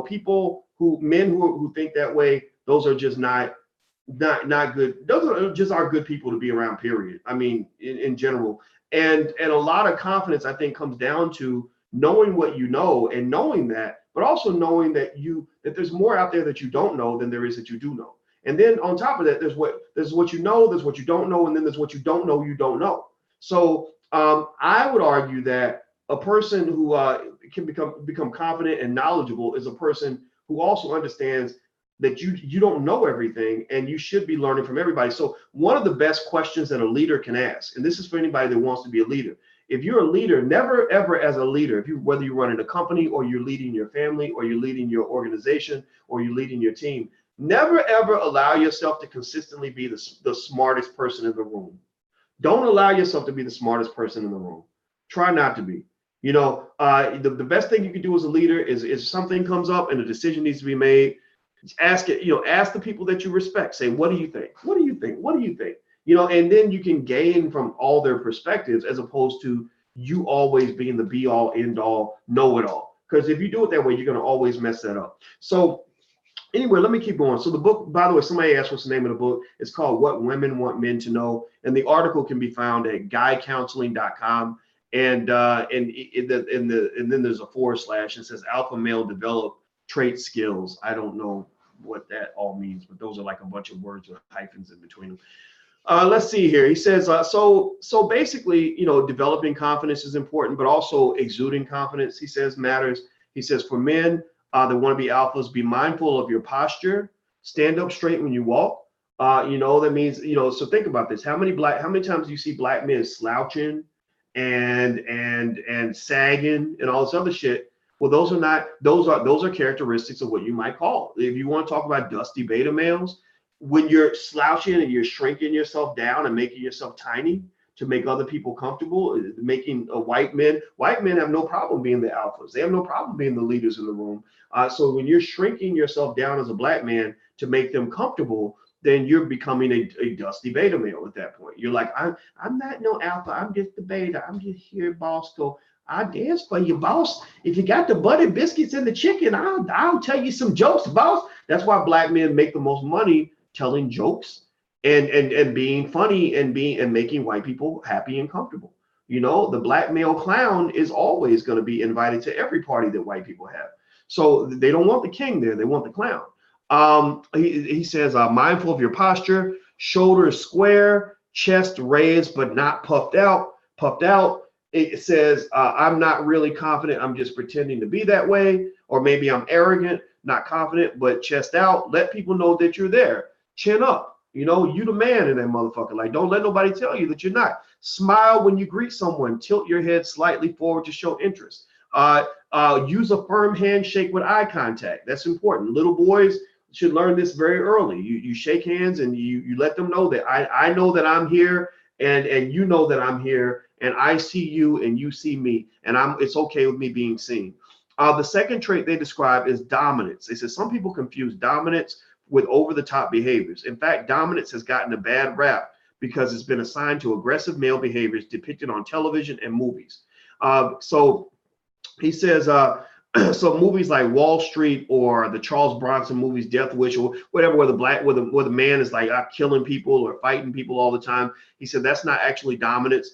people men who think that way, those are just not good. Those aren't good people to be around, period. I mean, in general. And a lot of confidence, I think, comes down to knowing what you know, and knowing that, but also knowing that there's more out there that you don't know than there is that you do know. And then on top of that, there's what you know, there's what you don't know, and then there's what you don't know. So I would argue that a person who can become confident and knowledgeable is a person who also understands that you don't know everything, and you should be learning from everybody. So one of the best questions that a leader can ask, and this is for anybody that wants to be a leader, if you're a leader, never ever as a leader, whether you're running a company or you're leading your family or you're leading your organization or you're leading your team, never ever allow yourself to consistently be the smartest person in the room. Don't allow yourself to be the smartest person in the room. Try not to be. The best thing you can do as a leader is if something comes up and a decision needs to be made, ask the people that you respect. Say, what do you think? What do you think? What do you think? And then you can gain from all their perspectives, as opposed to you always being the be all, end all, know it all. Because if you do it that way, you're going to always mess that up. So anyway, let me keep going. So the book, by the way, somebody asked what's the name of the book. It's called What Women Want Men to Know. And the article can be found at guycounseling.com. And then there's a / and says alpha male develop trait skills. I don't know what that all means, but those are like a bunch of words with hyphens in between them. Let's see here. He says, so basically, developing confidence is important, but also exuding confidence, he says, matters. He says, for men that want to be alphas, be mindful of your posture, stand up straight when you walk. That means, so think about this. How many times do you see black men slouching and sagging and all this other shit? Well, those are characteristics of what you might call, if you want to talk about dusty beta males, when you're slouching and you're shrinking yourself down and making yourself tiny to make other people comfortable, making white men have no problem being the alphas. They have no problem being the leaders in the room. So when you're shrinking yourself down as a black man to make them comfortable, then you're becoming a dusty beta male at that point. You're like, I'm not no alpha. I'm just the beta. I'm just here, boss. Go. I dance for you, boss. If you got the buttered biscuits and the chicken, I'll tell you some jokes, boss. That's why black men make the most money telling jokes and being funny and making white people happy and comfortable. The black male clown is always going to be invited to every party that white people have. So they don't want the king there. They want the clown. He says, mindful of your posture, shoulders square, chest raised, but not puffed out. It says, I'm not really confident. I'm just pretending to be that way. Or maybe I'm arrogant, not confident, but chest out. Let people know that you're there. Chin up. You the man in that motherfucker. Like, don't let nobody tell you that you're not. Smile when you greet someone. Tilt your head slightly forward to show interest. Use a firm handshake with eye contact. That's important. Little boys should learn this very early. You shake hands and you let them know that I know that I'm here, and you know that I'm here, and I see you and you see me, and it's okay with me being seen. The second trait they describe is dominance. They say some people confuse dominance with over-the-top behaviors. In fact, dominance has gotten a bad rap because it's been assigned to aggressive male behaviors depicted on television and movies. So he says, so movies like Wall Street or the Charles Bronson movies, Death Wish, or whatever, where the man is like killing people or fighting people all the time. He said that's not actually dominance.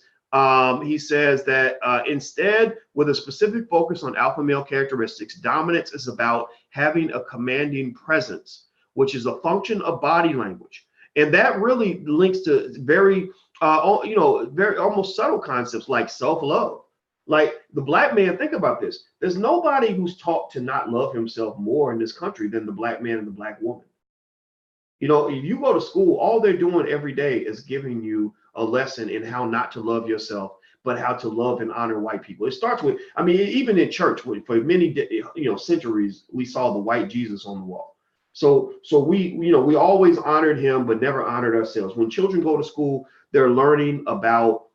He says that instead, with a specific focus on alpha male characteristics, dominance is about having a commanding presence, which is a function of body language. And that really links to very almost subtle concepts like self-love. Like the black man, think about this. There's nobody who's taught to not love himself more in this country than the black man and the black woman. If you go to school, all they're doing every day is giving you a lesson in how not to love yourself, but how to love and honor white people. It starts with, even in church, for many centuries, we saw the white Jesus on the wall. So we always honored him, but never honored ourselves. When children go to school, they're learning about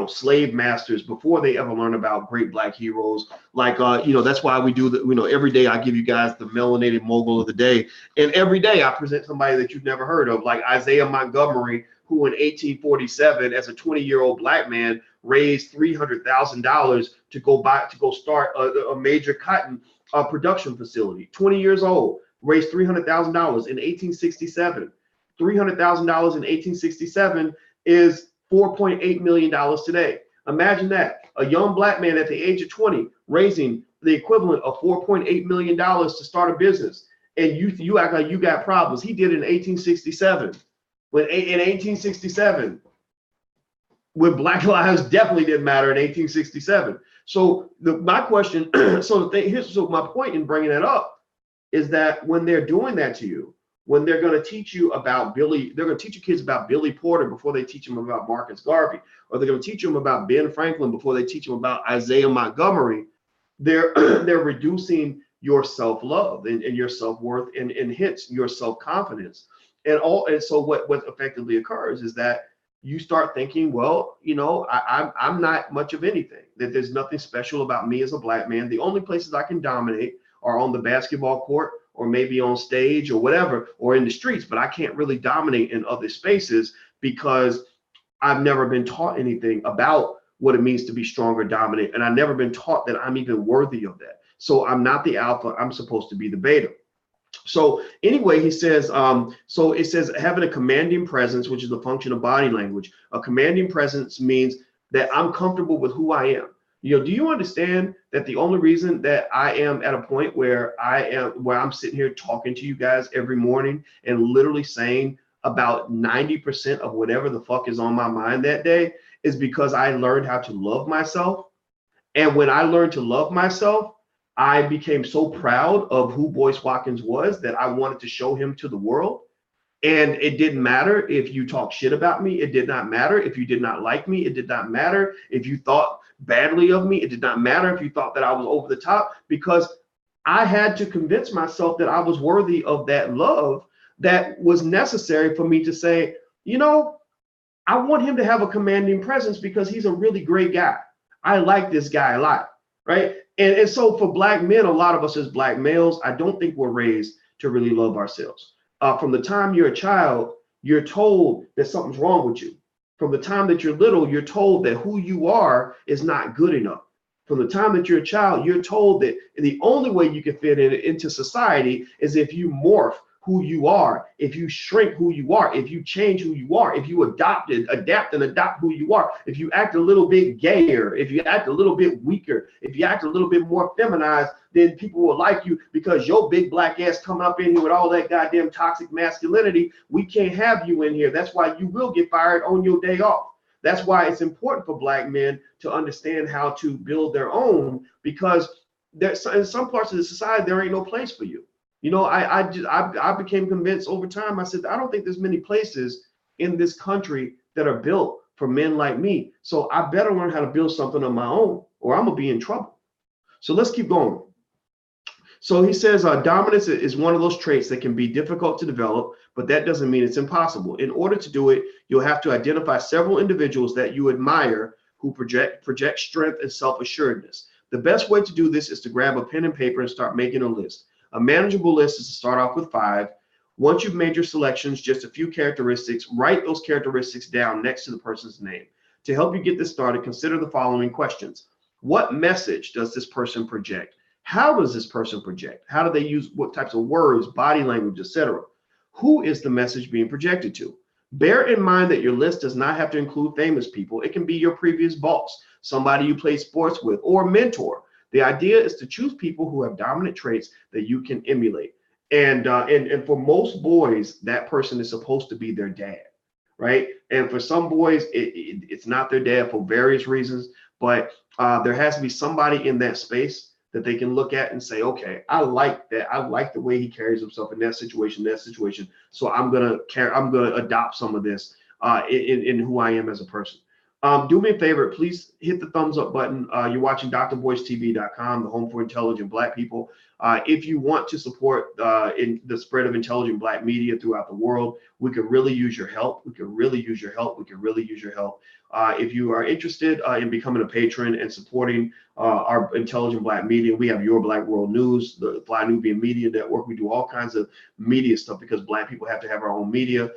slave masters before they ever learn about great black heroes. Like, that's why we do that. Every day I give you guys the melanated mogul of the day. And every day I present somebody that you've never heard of, like Isaiah Montgomery, who in 1847, as a 20-year-old black man, raised $300,000 to go start a major cotton production facility. 20 years old, raised $300,000 in 1867. $300,000 in 1867 is $4.8 million today. Imagine that. A young black man at the age of 20 raising the equivalent of $4.8 million to start a business. And you act like you got problems. He did it in 1867. In 1867, when Black lives definitely didn't matter in 1867. So my question, so my point in bringing that up is that when they're doing that to you, when they're going to teach you about they're going to teach your kids about Billy Porter before they teach them about Marcus Garvey, or they're going to teach them about Ben Franklin before they teach them about Isaiah Montgomery, they're reducing your self-love and your self-worth and hence your self-confidence. And so what effectively occurs is that you start thinking, well, I'm not much of anything, that there's nothing special about me as a black man. The only places I can dominate are on the basketball court, or maybe on stage or whatever, or in the streets, but I can't really dominate in other spaces because I've never been taught anything about what it means to be strong or dominant. And I've never been taught that I'm even worthy of that. So I'm not the alpha, I'm supposed to be the beta. So anyway, he says, so it says having a commanding presence, which is the function of body language. A commanding presence means that I'm comfortable with who I am. Do you understand that the only reason that I am at a point where I'm sitting here talking to you guys every morning and literally saying about 90% of whatever the fuck is on my mind that day is because I learned how to love myself. And when I learned to love myself, I became so proud of who Boyce Watkins was that I wanted to show him to the world. And it didn't matter if you talk shit about me. It did not matter if you did not like me. It did not matter if you thought badly of me. It did not matter if you thought that I was over the top, because I had to convince myself that I was worthy of that love that was necessary for me to say, I want him to have a commanding presence because he's a really great guy. I like this guy a lot, right? And so for black men, a lot of us as black males, I don't think we're raised to really love ourselves. From the time you're a child, you're told that something's wrong with you. From the time that you're little, you're told that who you are is not good enough. From the time that you're a child, you're told that the only way you can fit into society is if you morph who you are, if you shrink who you are, if you change who you are, if you adapt and adopt who you are, if you act a little bit gayer, if you act a little bit weaker, if you act a little bit more feminized, then people will like you because your big black ass coming up in here with all that goddamn toxic masculinity. We can't have you in here. That's why you will get fired on your day off. That's why it's important for black men to understand how to build their own, because there's in some parts of the society, there ain't no place for you. I became convinced over time. I said, I don't think there's many places in this country that are built for men like me. So I better learn how to build something of my own, or I'm gonna be in trouble. So let's keep going. So he says dominance is one of those traits that can be difficult to develop, but that doesn't mean it's impossible. In order to do it, you'll have to identify several individuals that you admire who project strength and self-assuredness. The best way to do this is to grab a pen and paper and start making a list. A manageable list is to start off with 5. Once you've made your selections, just a few characteristics, write those characteristics down next to the person's name. To help you get this started, consider the following questions. What message does this person project? How does this person project? How do they use what types of words, body language, etc.? Who is the message being projected to? Bear in mind that your list does not have to include famous people. It can be your previous boss, somebody you play sports with, or a mentor. The idea is to choose people who have dominant traits that you can emulate. And for most boys, that person is supposed to be their dad, right? And for some boys, it's not their dad for various reasons, but there has to be somebody in that space that they can look at and say, okay, I like that. I like the way he carries himself in that situation. So I'm gonna adopt some of this in who I am as a person. Do me a favor, please hit the thumbs up button. You're watching drboycetv.com, the home for intelligent black people. If you want to support in the spread of intelligent Black media throughout the world, we could really use your help. We could really use your help. We could really use your help. If you are interested in becoming a patron and supporting our intelligent Black media, we have Your Black World News, the Fly Nubian Media Network. We do all kinds of media stuff because Black people have to have our own media.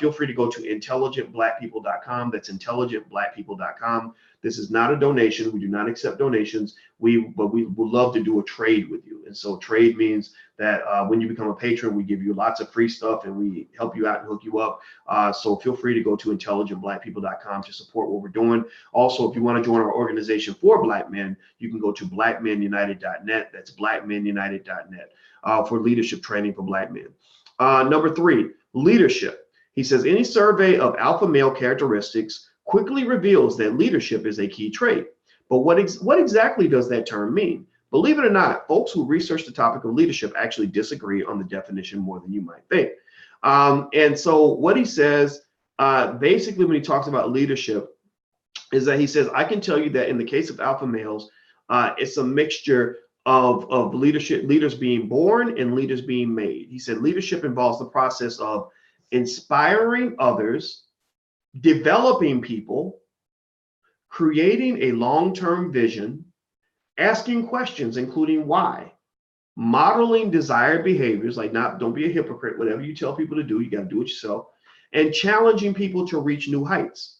Feel free to go to intelligentblackpeople.com. That's intelligentblackpeople.com. This is not a donation. We do not accept donations. But we would love to do a trade with you. And so trade means that when you become a patron, we give you lots of free stuff and we help you out and hook you up. So feel free to go to intelligentblackpeople.com to support what we're doing. Also, if you want to join our organization for Black men, you can go to blackmenunited.net. That's blackmenunited.net for leadership training for Black men. Number 3, leadership. He says any survey of alpha male characteristics quickly reveals that leadership is a key trait. But what exactly does that term mean? Believe it or not, folks who research the topic of leadership actually disagree on the definition more than you might think. And so what he says, basically when he talks about leadership, is that he says, I can tell you that in the case of alpha males, it's a mixture of leaders being born and leaders being made. He said leadership involves the process of inspiring others, developing people, creating a long-term vision, asking questions, including why, modeling desired behaviors, like don't be a hypocrite, whatever you tell people to do, you got to do it yourself, and challenging people to reach new heights.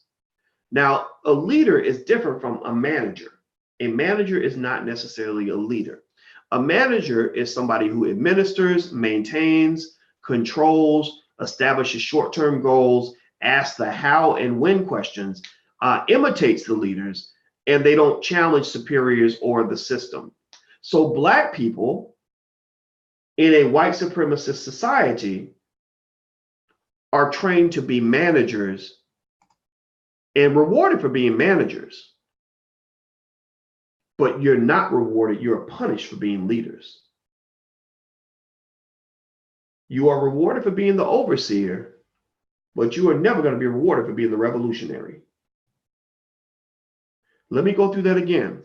Now, a leader is different from a manager. A manager is not necessarily a leader. A manager is somebody who administers, maintains, controls, establishes short-term goals, asks the how and when questions, imitates the leaders, and they don't challenge superiors or the system. So Black people in a white supremacist society are trained to be managers and rewarded for being managers. But you're not rewarded, you're punished for being leaders. You are rewarded for being the overseer, but you are never going to be rewarded for being the revolutionary. Let me go through that again.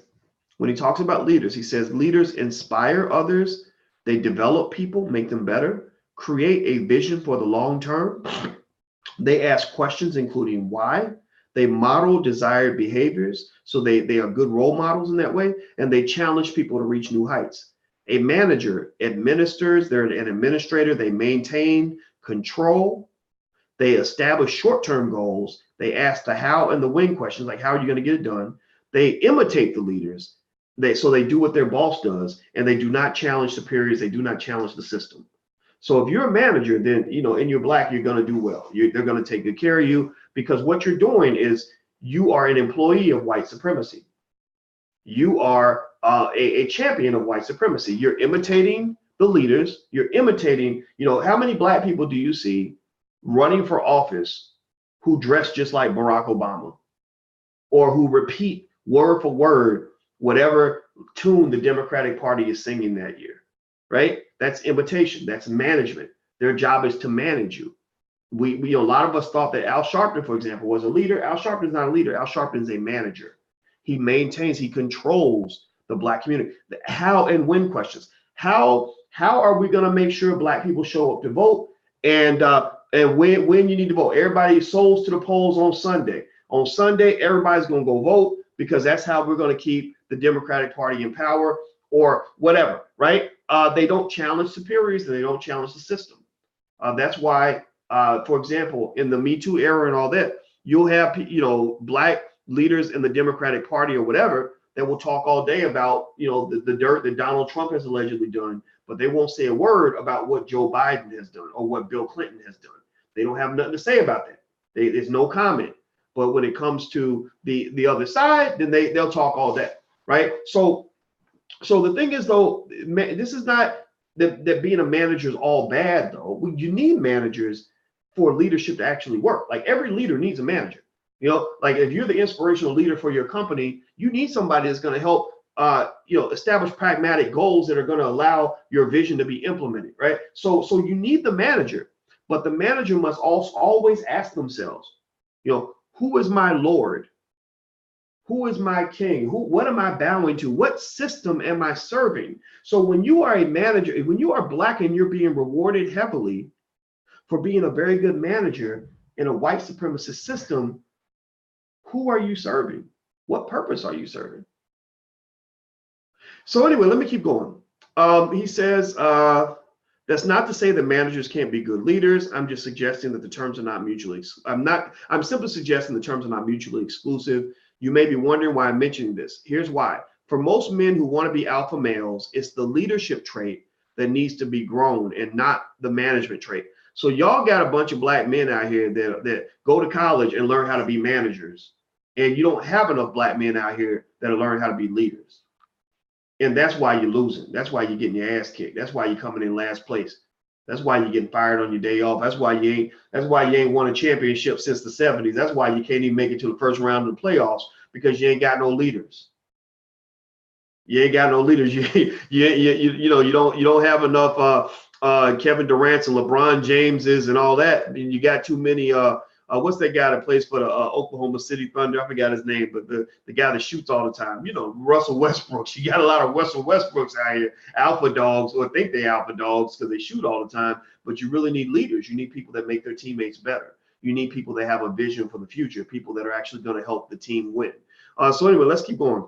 When he talks about leaders, he says leaders inspire others, they develop people, make them better, create a vision for the long term. They ask questions, including why. They model desired behaviors, so they are good role models in that way, and they challenge people to reach new heights. A manager administers, they're an administrator, they maintain, control, they establish short-term goals, they ask the how and the when questions, like how are you going to get it done? They imitate the leaders, so they do what their boss does, and they do not challenge superiors, they do not challenge the system. So if you're a manager, then, and you're Black, you're going to do well. They're going to take good care of you, because what you're doing is you are an employee of white supremacy. You are a champion of white supremacy. You're imitating the leaders. You're imitating, how many Black people do you see running for office who dress just like Barack Obama, or who repeat word for word whatever tune the Democratic Party is singing that year, right? That's imitation. That's management. Their job is to manage you. A lot of us thought that Al Sharpton, for example, was a leader. Al Sharpton is not a leader. Al Sharpton is a manager. He maintains, he controls the Black community. The how and when questions. How are we going to make sure Black people show up to vote? And when you need to vote. Everybody souls to the polls on Sunday. On Sunday, everybody's going to go vote, because that's how we're going to keep the Democratic Party in power, or whatever, right? They don't challenge superiors, and they don't challenge the system. That's why, for example, in the Me Too era and all that, you'll have, Black leaders in the Democratic Party or whatever that will talk all day about, the dirt that Donald Trump has allegedly done, but they won't say a word about what Joe Biden has done or what Bill Clinton has done. They don't have nothing to say about that. There's no comment. But when it comes to the other side, then they'll talk all day, right? So the thing is, though, this is not that being a manager is all bad, though. You need managers for leadership to actually work. Like, every leader needs a manager. Like, if you're the inspirational leader for your company, you need somebody that's going to help establish pragmatic goals that are going to allow your vision to be implemented, right? So you need the manager, but the manager must also always ask themselves, who is my Lord? Who is my king? What am I bowing to? What system am I serving? So when you are a manager, when you are Black and you're being rewarded heavily for being a very good manager in a white supremacist system, who are you serving? What purpose are you serving? So anyway, let me keep going. He says, that's not to say that managers can't be good leaders. I'm just suggesting that the terms are not mutually, I'm simply suggesting the terms are not mutually exclusive. You may be wondering why I'm mentioning this. Here's why. For most men who want to be alpha males, it's the leadership trait that needs to be grown and not the management trait. So y'all got a bunch of Black men out here that go to college and learn how to be managers. And you don't have enough Black men out here that learn how to be leaders. And that's why you're losing. That's why you're getting your ass kicked. That's why you're coming in last place. That's why you're getting fired on your day off. That's why you ain't won a championship since the 70s. That's why you can't even make it to the first round of the playoffs, because you ain't got no leaders. You ain't got no leaders. You don't have enough Kevin Durant's and LeBron Jameses and all that. I mean, you got too many what's that guy that plays for the Oklahoma City Thunder? I forgot his name, but the guy that shoots all the time. You know, Russell Westbrook. You got a lot of Russell Westbrooks out here, alpha dogs, or think they alpha dogs because they shoot all the time. But you really need leaders. You need people that make their teammates better. You need people that have a vision for the future, people that are actually going to help the team win. So anyway, let's keep going.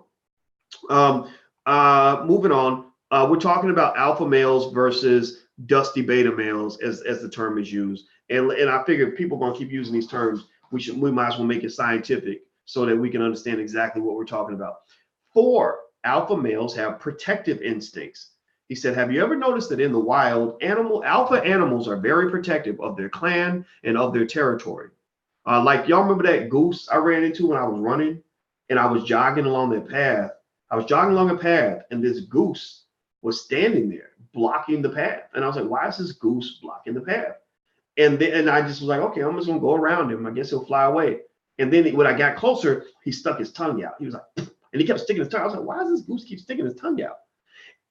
Moving on, we're talking about alpha males versus dusty beta males as the term is used. And I figure people are going to keep using these terms. We might as well make it scientific so that we can understand exactly what we're talking about. 4, alpha males have protective instincts. He said, have you ever noticed that in the wild, alpha animals are very protective of their clan and of their territory? Like y'all remember that goose I ran into when I was running and I was jogging along that path. I was jogging along a path and this goose was standing there blocking the path. And I was like, why is this goose blocking the path? And I just was like, okay, I'm just gonna go around him. I guess he'll fly away. And then when I got closer, he stuck his tongue out. He was like, and he kept sticking his tongue. I was like, why does this goose keep sticking his tongue out?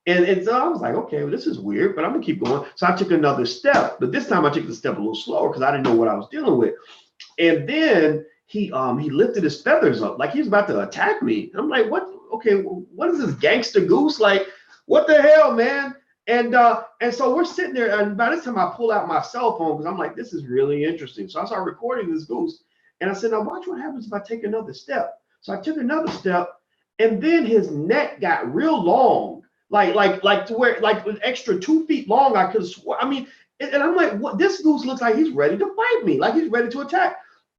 And so I was like, okay, well, this is weird, but I'm gonna keep going. So I took another step, but this time I took the step a little slower because I didn't know what I was dealing with. And then he lifted his feathers up like he was about to attack me. I'm like, what? Okay, what is this gangster goose? Like, what the hell, man? And so we're sitting there, and by this time I pull out my cell phone because I'm like, this is really interesting. So I started recording this goose, and I said, now watch what happens if I take another step. So I took another step, and then his neck got real long, like to where like an extra 2 feet long. I could have sworn. I mean, and I'm like, what? This goose looks like he's ready to fight me, like he's ready to attack.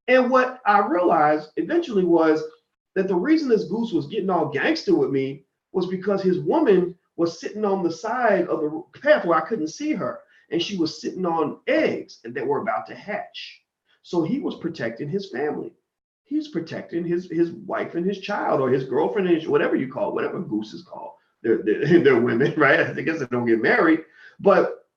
And what I realized eventually was that the reason this goose was getting all gangster with me was because his woman was sitting on the side of the path where I couldn't see her. And she was sitting on eggs and that were about to hatch. So he was protecting his family. He's protecting his wife and his child, or his girlfriend, and whatever you call it, whatever gooses call. They're women, right? I guess they don't get married. But,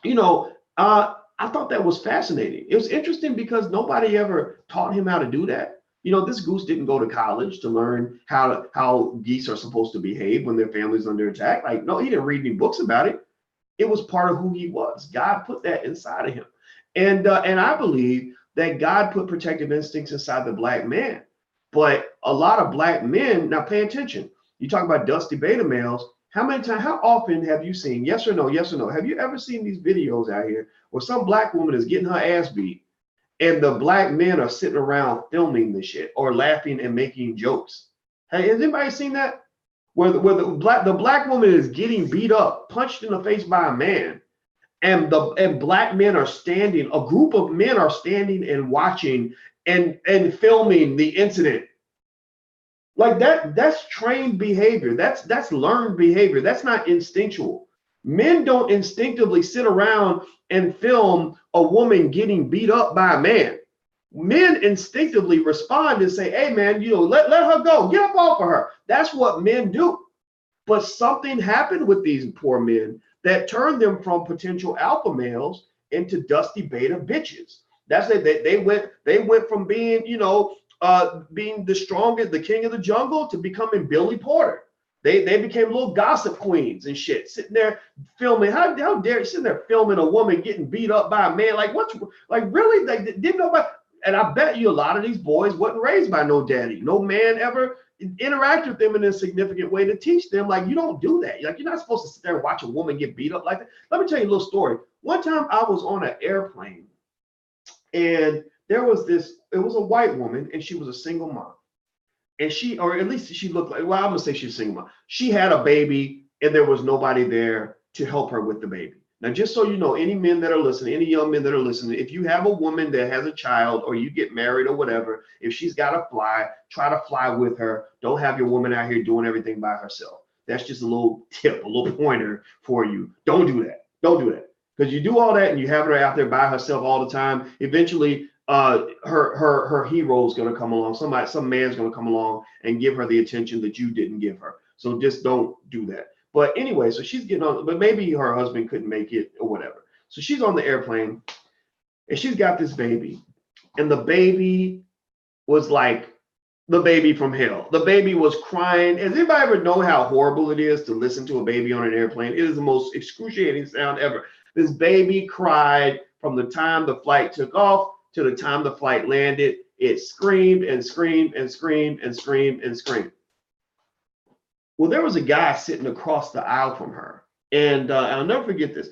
you know, I thought that was fascinating. It was interesting because nobody ever taught him how to do that. You know, this goose didn't go to college to learn how geese are supposed to behave when their family's under attack. Like, no, he didn't read any books about it. It was part of who he was. God put that inside of him. And I believe that God put protective instincts inside the Black man. But a lot of Black men, now pay attention. You talk about dusty beta males. How often have you seen, yes or no, have you ever seen these videos out here where some Black woman is getting her ass beat and the Black men are sitting around filming the shit or laughing and making jokes? Hey, has anybody seen that? Where the Black woman is getting beat up, punched in the face by a man, and Black men are standing, a group of men are standing and watching and filming the incident. Like that's trained behavior. That's learned behavior. That's not instinctual. Men don't instinctively sit around and film a woman getting beat up by a man. Men instinctively respond and say, hey man, you know, let her go, get up off of her. That's what men do. But something happened with these poor men that turned them from potential alpha males into dusty beta bitches. That's it. They went from being, you know, being the strongest, the king of the jungle, to becoming Billy Porter. They became little gossip queens and shit, sitting there filming. How dare you sitting there filming a woman getting beat up by a man? Like, what's like really? Like, didn't nobody? And I bet you a lot of these boys wasn't raised by no daddy. No man ever interact with them in a significant way to teach them, like, you don't do that. Like, you're not supposed to sit there and watch a woman get beat up like that. Let me tell you a little story. One time I was on an airplane, and there was it was a white woman, and she was a single mom. And she, or at least she looked like, well, I'm gonna say she's a single mom. She had a baby, and there was nobody there to help her with the baby. Now, just so you know, any men that are listening, any young men that are listening, if you have a woman that has a child, or you get married or whatever, if she's got to fly, try to fly with her. Don't have your woman out here doing everything by herself. That's just a little tip, a little pointer for you. Don't do that. Don't do that. Because you do all that and you have her out there by herself all the time. Eventually, her hero is going to come along. Some man's going to come along and give her the attention that you didn't give her. So just don't do that. But anyway, so she's getting on, but maybe her husband couldn't make it or whatever. So she's on the airplane, and she's got this baby, and the baby was like the baby from hell. The baby was crying. Has anybody ever know how horrible it is to listen to a baby on an airplane? It is the most excruciating sound ever. This baby cried from the time the flight took off to the time the flight landed. It screamed and screamed and screamed and screamed and screamed. Well, there was a guy sitting across the aisle from her, and I'll never forget this.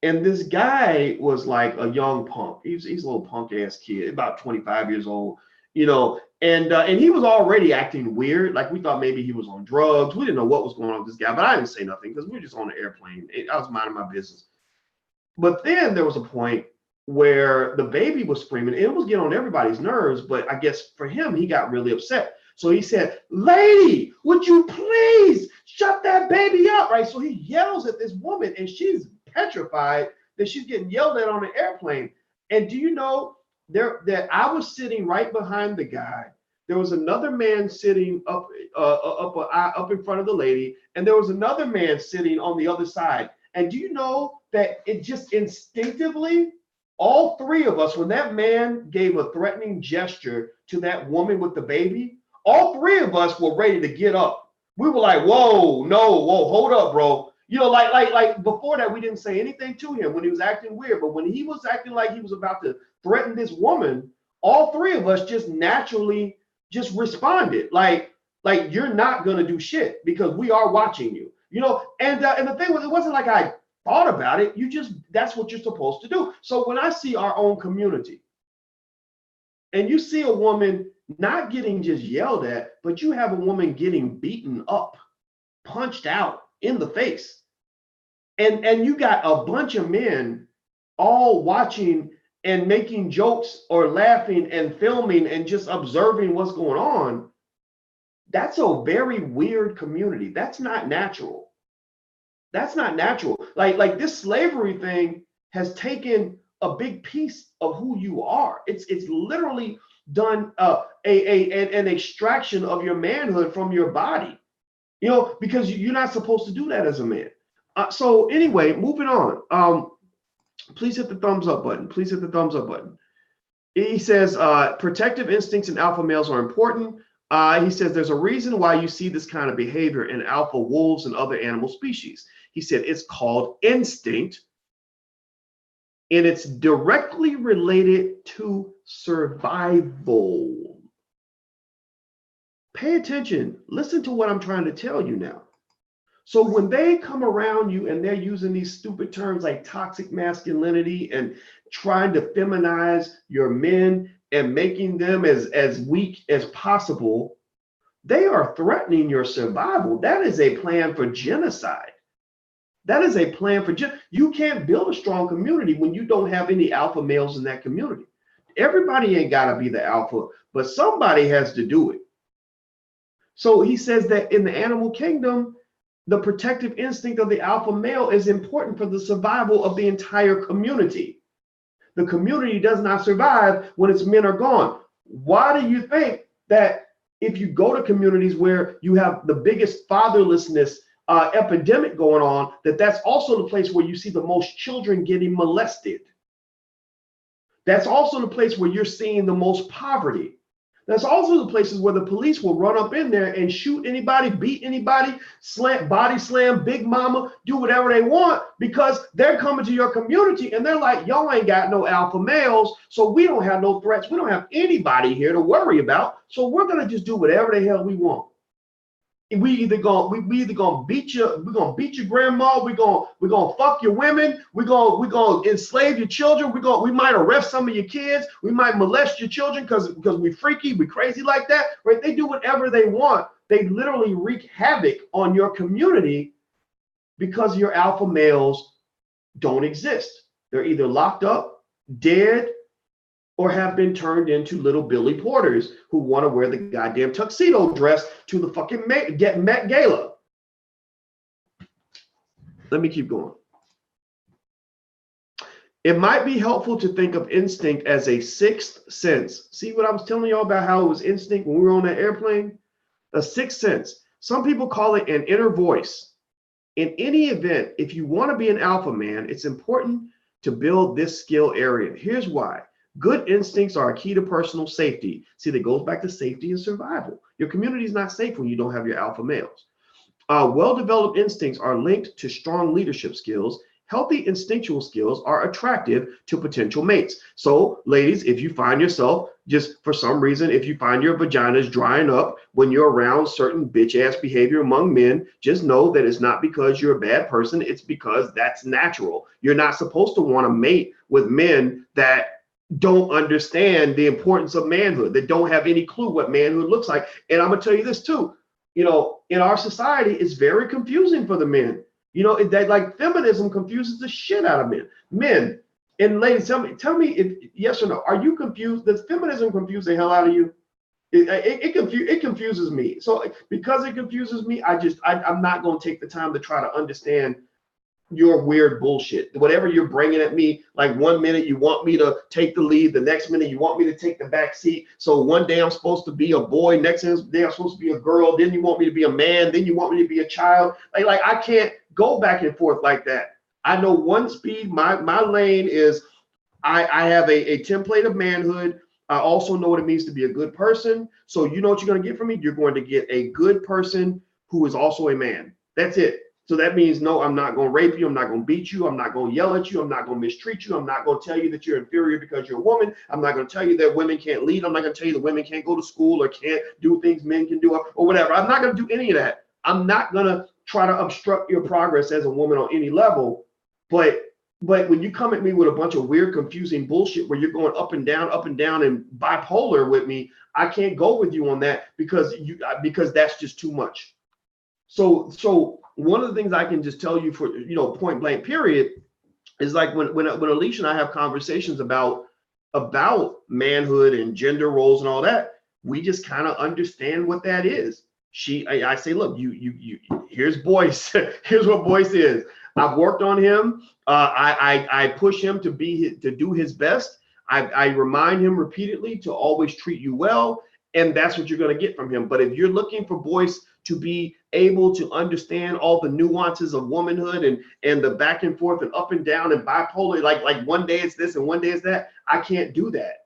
And this guy was like a young punk. He's a little punk ass kid, about 25 years old, you know. And he was already acting weird. Like, we thought maybe he was on drugs. We didn't know what was going on with this guy, but I didn't say nothing because we were just on the airplane. I was minding my business. But then there was a point where the baby was screaming. It was getting on everybody's nerves, but I guess for him, he got really upset. So he said, "Lady, would you please shut that baby up?" Right? So he yells at this woman, and she's petrified that she's getting yelled at on an airplane. And do you know that I was sitting right behind the guy? There was another man sitting up in front of the lady, and there was another man sitting on the other side. And do you know that it just instinctively, all three of us, when that man gave a threatening gesture to that woman with the baby, all three of us were ready to get up. We were like, whoa, no, whoa, hold up, bro. You know, like before that, we didn't say anything to him when he was acting weird. But when he was acting like he was about to threaten this woman, all three of us just naturally just responded. Like you're not going to do shit because we are watching you. You know, and the thing was, it wasn't like I thought about it. That's what you're supposed to do. So when I see our own community, and you see a woman not getting just yelled at, but you have a woman getting beaten up, punched out in the face, and you got a bunch of men all watching and making jokes or laughing and filming and just observing what's going on. That's a very weird community. That's not natural. That's not natural. Like this slavery thing has taken a big piece of who you are. It's literally done an extraction of your manhood from your body, you know, because you're not supposed to do that as a man. So anyway, moving on. Please hit the thumbs up button. Please hit the thumbs up button. He says protective instincts in alpha males are important. He says there's a reason why you see this kind of behavior in alpha wolves and other animal species. He said it's called instinct, and it's directly related to survival. Pay attention. Listen to what I'm trying to tell you now. So when they come around you and they're using these stupid terms like toxic masculinity and trying to feminize your men and making them as weak as possible, they are threatening your survival. That is a plan for genocide. That is a plan for you can't build a strong community when you don't have any alpha males in that community. Everybody ain't got to be the alpha, but somebody has to do it. So he says that in the animal kingdom, the protective instinct of the alpha male is important for the survival of the entire community. The community does not survive when its men are gone. Why do you think that if you go to communities where you have the biggest fatherlessness epidemic going on, that's also the place where you see the most children getting molested? That's also the place where you're seeing the most poverty. That's also the places where the police will run up in there and shoot anybody, beat anybody, body slam, big mama, do whatever they want, because they're coming to your community and they're like, y'all ain't got no alpha males, so we don't have no threats. We don't have anybody here to worry about, so we're going to just do whatever the hell we want. we either gonna beat you, we're gonna beat your grandma, we're gonna fuck your women, we're gonna enslave your children, we might arrest some of your kids, we might molest your children because we freaky, we crazy like that, right? They do whatever they want. They literally wreak havoc on your community because your alpha males don't exist. They're either locked up, dead, or have been turned into little Billy Porters who want to wear the goddamn tuxedo dress to the fucking Met Gala. Let me keep going. It might be helpful to think of instinct as a sixth sense. See what I was telling y'all about how it was instinct when we were on that airplane? A sixth sense. Some people call it an inner voice. In any event, if you want to be an alpha man, it's important to build this skill area. Here's why. Good instincts are a key to personal safety. See, that goes back to safety and survival. Your community is not safe when you don't have your alpha males. Well-developed instincts are linked to strong leadership skills. Healthy instinctual skills are attractive to potential mates. So, ladies, if you find yourself, just for some reason, if you find your vaginas drying up when you're around certain bitch-ass behavior among men, just know that it's not because you're a bad person. It's because that's natural. You're not supposed to want to mate with men that don't understand the importance of manhood, that don't have any clue what manhood looks like. And I'm gonna tell you this too, you know, in our society, it's very confusing for the men. You know, that like feminism confuses the shit out of men. Men and ladies, tell me if yes or no, are you confused? Does feminism confuse the hell out of you? It confuses me. So because it confuses me, I'm not gonna take the time to try to understand your weird bullshit. Whatever you're bringing at me, like 1 minute you want me to take the lead, the next minute you want me to take the back seat. So one day I'm supposed to be a boy, next day I'm supposed to be a girl, then you want me to be a man, then you want me to be a child. Like I can't go back and forth like that. I know one speed, my lane is I have a template of manhood. I also know what it means to be a good person. So you know what you're going to get from me? You're going to get a good person who is also a man. That's it. So that means, no, I'm not going to rape you. I'm not going to beat you. I'm not going to yell at you. I'm not going to mistreat you. I'm not going to tell you that you're inferior because you're a woman. I'm not going to tell you that women can't lead. I'm not going to tell you that women can't go to school or can't do things men can do or whatever. I'm not going to do any of that. I'm not going to try to obstruct your progress as a woman on any level. But when you come at me with a bunch of weird, confusing bullshit where you're going up and down and bipolar with me, I can't go with you on that because that's just too much. So one of the things I can just tell you for, you know, point blank period is like when Alicia and I have conversations about manhood and gender roles and all that, we just kind of understand what that is. I say, look, you here's Boyce. Here's what Boyce is. I've worked on him. I push him to do his best. I remind him repeatedly to always treat you well, and that's what you're going to get from him. But if you're looking for Boyce to be able to understand all the nuances of womanhood and the back and forth and up and down and bipolar, like one day it's this and one day it's that, I can't do that.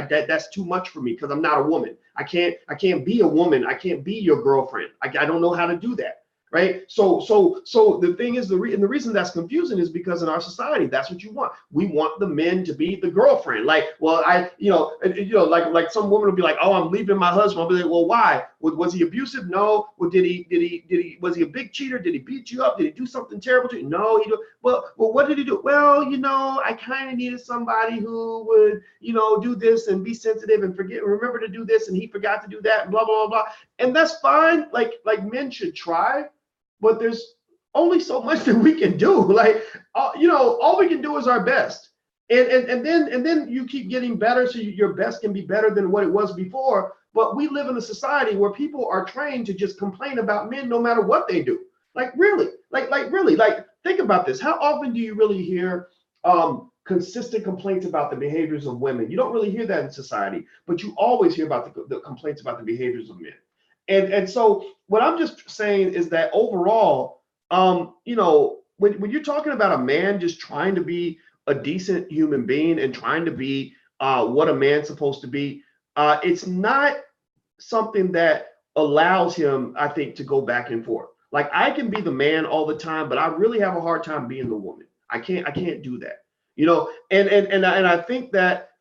That's too much for me because I'm not a woman. I can't be a woman. I can't be your girlfriend. I don't know how to do that. Right. So the thing is, the reason that's confusing is because in our society, that's what you want. We want the men to be the girlfriend. Like, well, like some woman will be like, oh, I'm leaving my husband. I'll be like, well, why? Was he abusive? No. Well, was he a big cheater? Did he beat you up? Did he do something terrible to you? No, he did. Well, what did he do? Well, I kind of needed somebody who would, do this and be sensitive and remember to do this, and he forgot to do that, and blah, blah, blah, blah. And that's fine. Like men should try. But there's only so much that we can do. Like, all we can do is our best. And then you keep getting better, so your best can be better than what it was before. But we live in a society where people are trained to just complain about men no matter what they do. Like, really, think about this. How often do you really hear consistent complaints about the behaviors of women? You don't really hear that in society, but you always hear about the complaints about the behaviors of men. And so what I'm just saying is that overall, when you're talking about a man just trying to be a decent human being and trying to be what a man's supposed to be, it's not something that allows him, I think, to go back and forth. Like, I can be the man all the time, but I really have a hard time being the woman. I can't do that, and I think that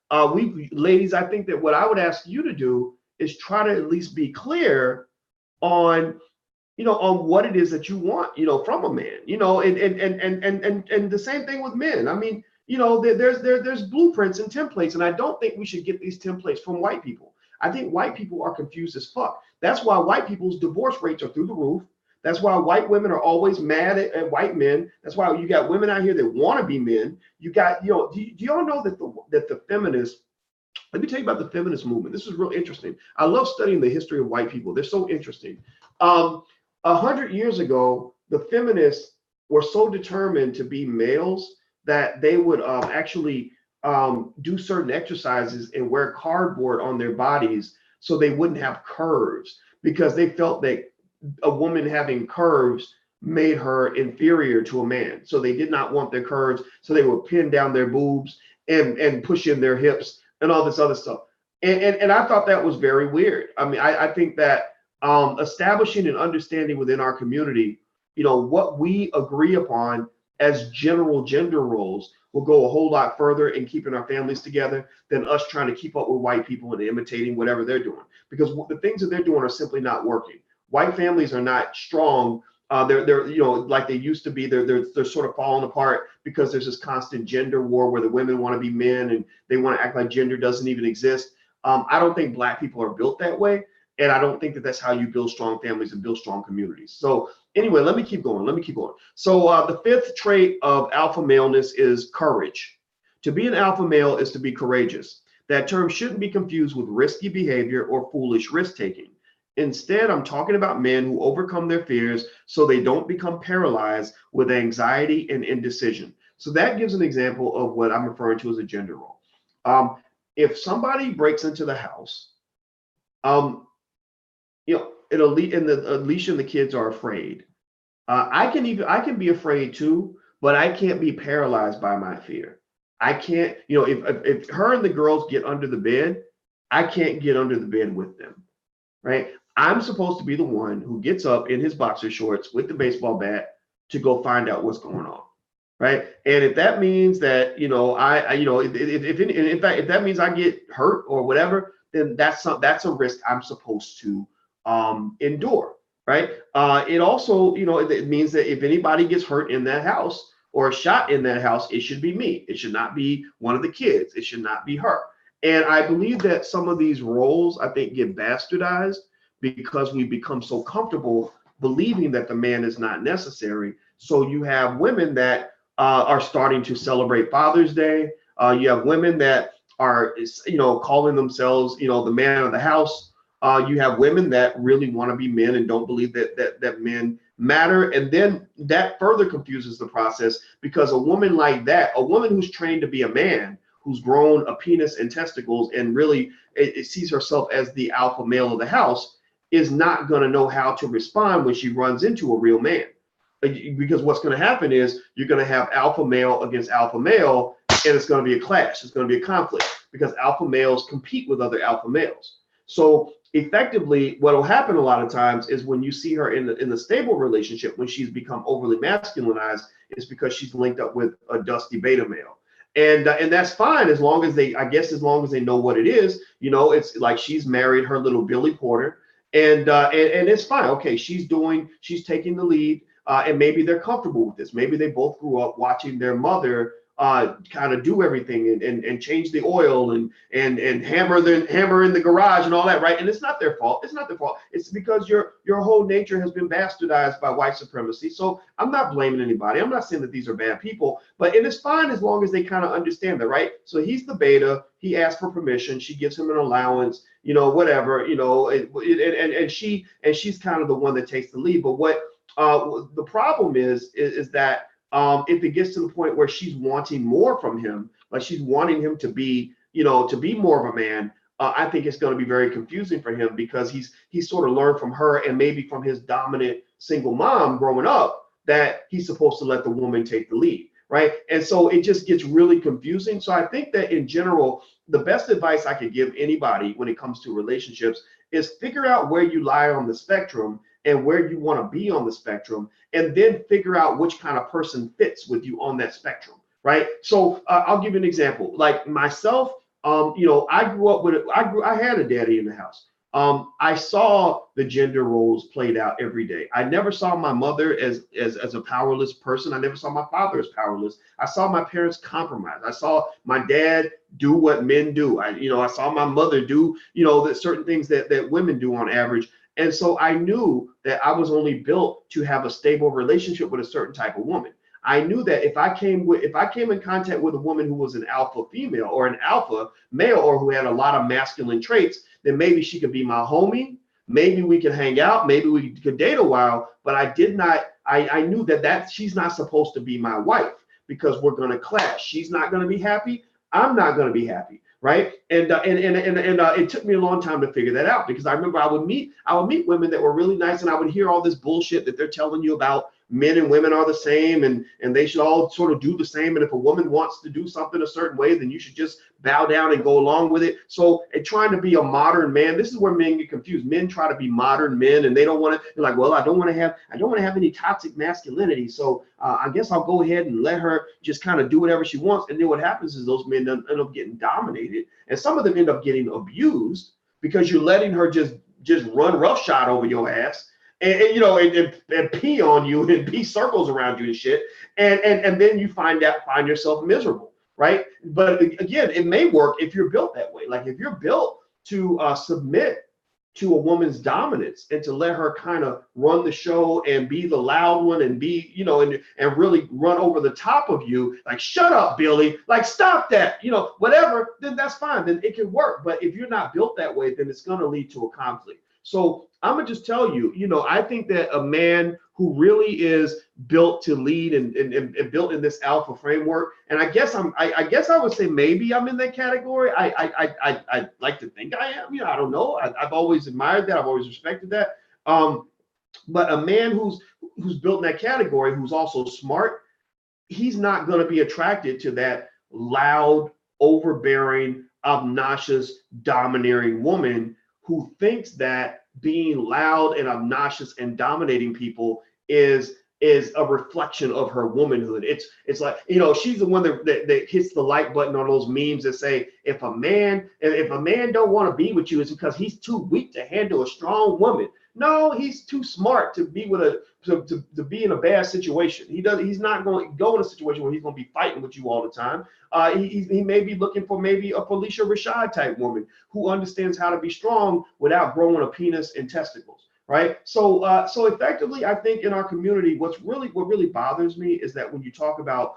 ladies, I think that what I would ask you to do is try to at least be clear on on what it is that you want, from a man, and the same thing with men. I mean, there's blueprints and templates, and I don't think we should get these templates from white people. I think white people are confused as fuck. That's why white people's divorce rates are through the roof. That's why white women are always mad at white men. That's why you got women out here that want to be men. You got, do y'all know that the feminists, let me tell you about the feminist movement. This is real interesting. I love studying the history of white people. They're so interesting. 100 years ago, the feminists were so determined to be males that they would actually do certain exercises and wear cardboard on their bodies so they wouldn't have curves, because they felt that a woman having curves made her inferior to a man. So they did not want their curves. So they would pin down their boobs and push in their hips and all this other stuff. And I thought that was very weird. I mean, I think that establishing an understanding within our community, what we agree upon as general gender roles will go a whole lot further in keeping our families together than us trying to keep up with white people and imitating whatever they're doing, because the things that they're doing are simply not working. White families are not strong. They're like they used to be. They're sort of falling apart because there's this constant gender war where the women want to be men and they want to act like gender doesn't even exist. I don't think Black people are built that way. And I don't think that that's how you build strong families and build strong communities. So anyway, let me keep going. So the fifth trait of alpha maleness is courage. To be an alpha male is to be courageous. That term shouldn't be confused with risky behavior or foolish risk taking. Instead, I'm talking about men who overcome their fears so they don't become paralyzed with anxiety and indecision. So that gives an example of what I'm referring to as a gender role. If somebody breaks into the house, Alicia and the kids are afraid. I can be afraid too, but I can't be paralyzed by my fear. I can't, if her and the girls get under the bed, I can't get under the bed with them, right? I'm supposed to be the one who gets up in his boxer shorts with the baseball bat to go find out what's going on, right? And if that means that, if that means I get hurt or whatever, then that's a risk I'm supposed to endure, right? It also, it means that if anybody gets hurt in that house or shot in that house, it should be me. It should not be one of the kids. It should not be her. And I believe that some of these roles, I think, get bastardized because we become so comfortable believing that the man is not necessary. So you have women that are starting to celebrate Father's Day. You have women that are, calling themselves, the man of the house. You have women that really want to be men and don't believe that men matter. And then that further confuses the process, because a woman like that, a woman who's trained to be a man, who's grown a penis and testicles and really it sees herself as the alpha male of the house, is not going to know how to respond when she runs into a real man. Because what's going to happen is you're going to have alpha male against alpha male, and it's going to be a clash. It's going to be a conflict because alpha males compete with other alpha males. So effectively, what will happen a lot of times is when you see her in the stable relationship, when she's become overly masculinized, it's because she's linked up with a dusty beta male. And that's fine as long as they know what it is. It's like she's married her little Billy Porter, and it's fine. Okay, she's taking the lead, and maybe they're comfortable with this. Maybe they both grew up watching their mother kind of do everything and change the oil and hammer in the garage and all that, right? And it's not their fault. It's because your whole nature has been bastardized by white supremacy. So I'm not blaming anybody. I'm not saying that these are bad people, but it is fine as long as they kind of understand that, right? So he's the beta. He asks for permission. She gives him an allowance, whatever, and she's kind of the one that takes the lead. But what the problem is that if it gets to the point where she's wanting more from him, like she's wanting him to be more of a man, I think it's going to be very confusing for him, because he's sort of learned from her and maybe from his dominant single mom growing up that he's supposed to let the woman take the lead, right? And so it just gets really confusing. So I think that in general, the best advice I could give anybody when it comes to relationships is figure out where you lie on the spectrum and where you want to be on the spectrum, and then figure out which kind of person fits with you on that spectrum, right? So I'll give you an example. Like myself, I had a daddy in the house. I saw the gender roles played out every day. I never saw my mother as a powerless person. I never saw my father as powerless. I saw my parents compromise. I saw my dad do what men do. I saw my mother do, the certain things that women do on average. And so I knew that I was only built to have a stable relationship with a certain type of woman. I knew that if I came in contact with a woman who was an alpha female or an alpha male, or who had a lot of masculine traits, then maybe she could be my homie. Maybe we could hang out. Maybe we could date a while. But I knew that she's not supposed to be my wife, because we're going to clash. She's not going to be happy. I'm not going to be happy. Right. And it took me a long time to figure that out, because I remember I would meet women that were really nice, and I would hear all this bullshit that they're telling you about men and women are the same, and they should all sort of do the same. And if a woman wants to do something a certain way, then you should just bow down and go along with it. So trying to be a modern man, this is where men get confused. Men try to be modern men, and they don't want to. They're like, well, I don't want to have any toxic masculinity. So I guess I'll go ahead and let her just kind of do whatever she wants. And then what happens is those men end up getting dominated, and some of them end up getting abused, because you're letting her just run roughshod over your ass. And pee on you and pee circles around you and shit, and then you find yourself miserable, right? But again, it may work if you're built that way. Like if you're built to submit to a woman's dominance and to let her kind of run the show and be the loud one and be, and really run over the top of you, like, shut up, Billy, like, stop that, whatever, then that's fine, then it can work. But if you're not built that way, then it's going to lead to a conflict. So I'm gonna just tell you, I think that a man who really is built to lead and built in this alpha framework, and I guess I would say maybe I'm in that category. I like to think I am. I don't know. I've always admired that. I've always respected that. But a man who's built in that category, who's also smart, he's not going to be attracted to that loud, overbearing, obnoxious, domineering woman who thinks that being loud and obnoxious and dominating people is a reflection of her womanhood. It's like, she's the one that hits the like button on those memes that say, if a man don't want to be with you, it's because he's too weak to handle a strong woman. No, he's too smart to be with to be in a bad situation. He's not going to go in a situation where he's going to be fighting with you all the time. He may be looking for maybe a Felicia Rashad type woman who understands how to be strong without growing a penis and testicles. Right. So effectively, I think in our community, what really bothers me is that when you talk about,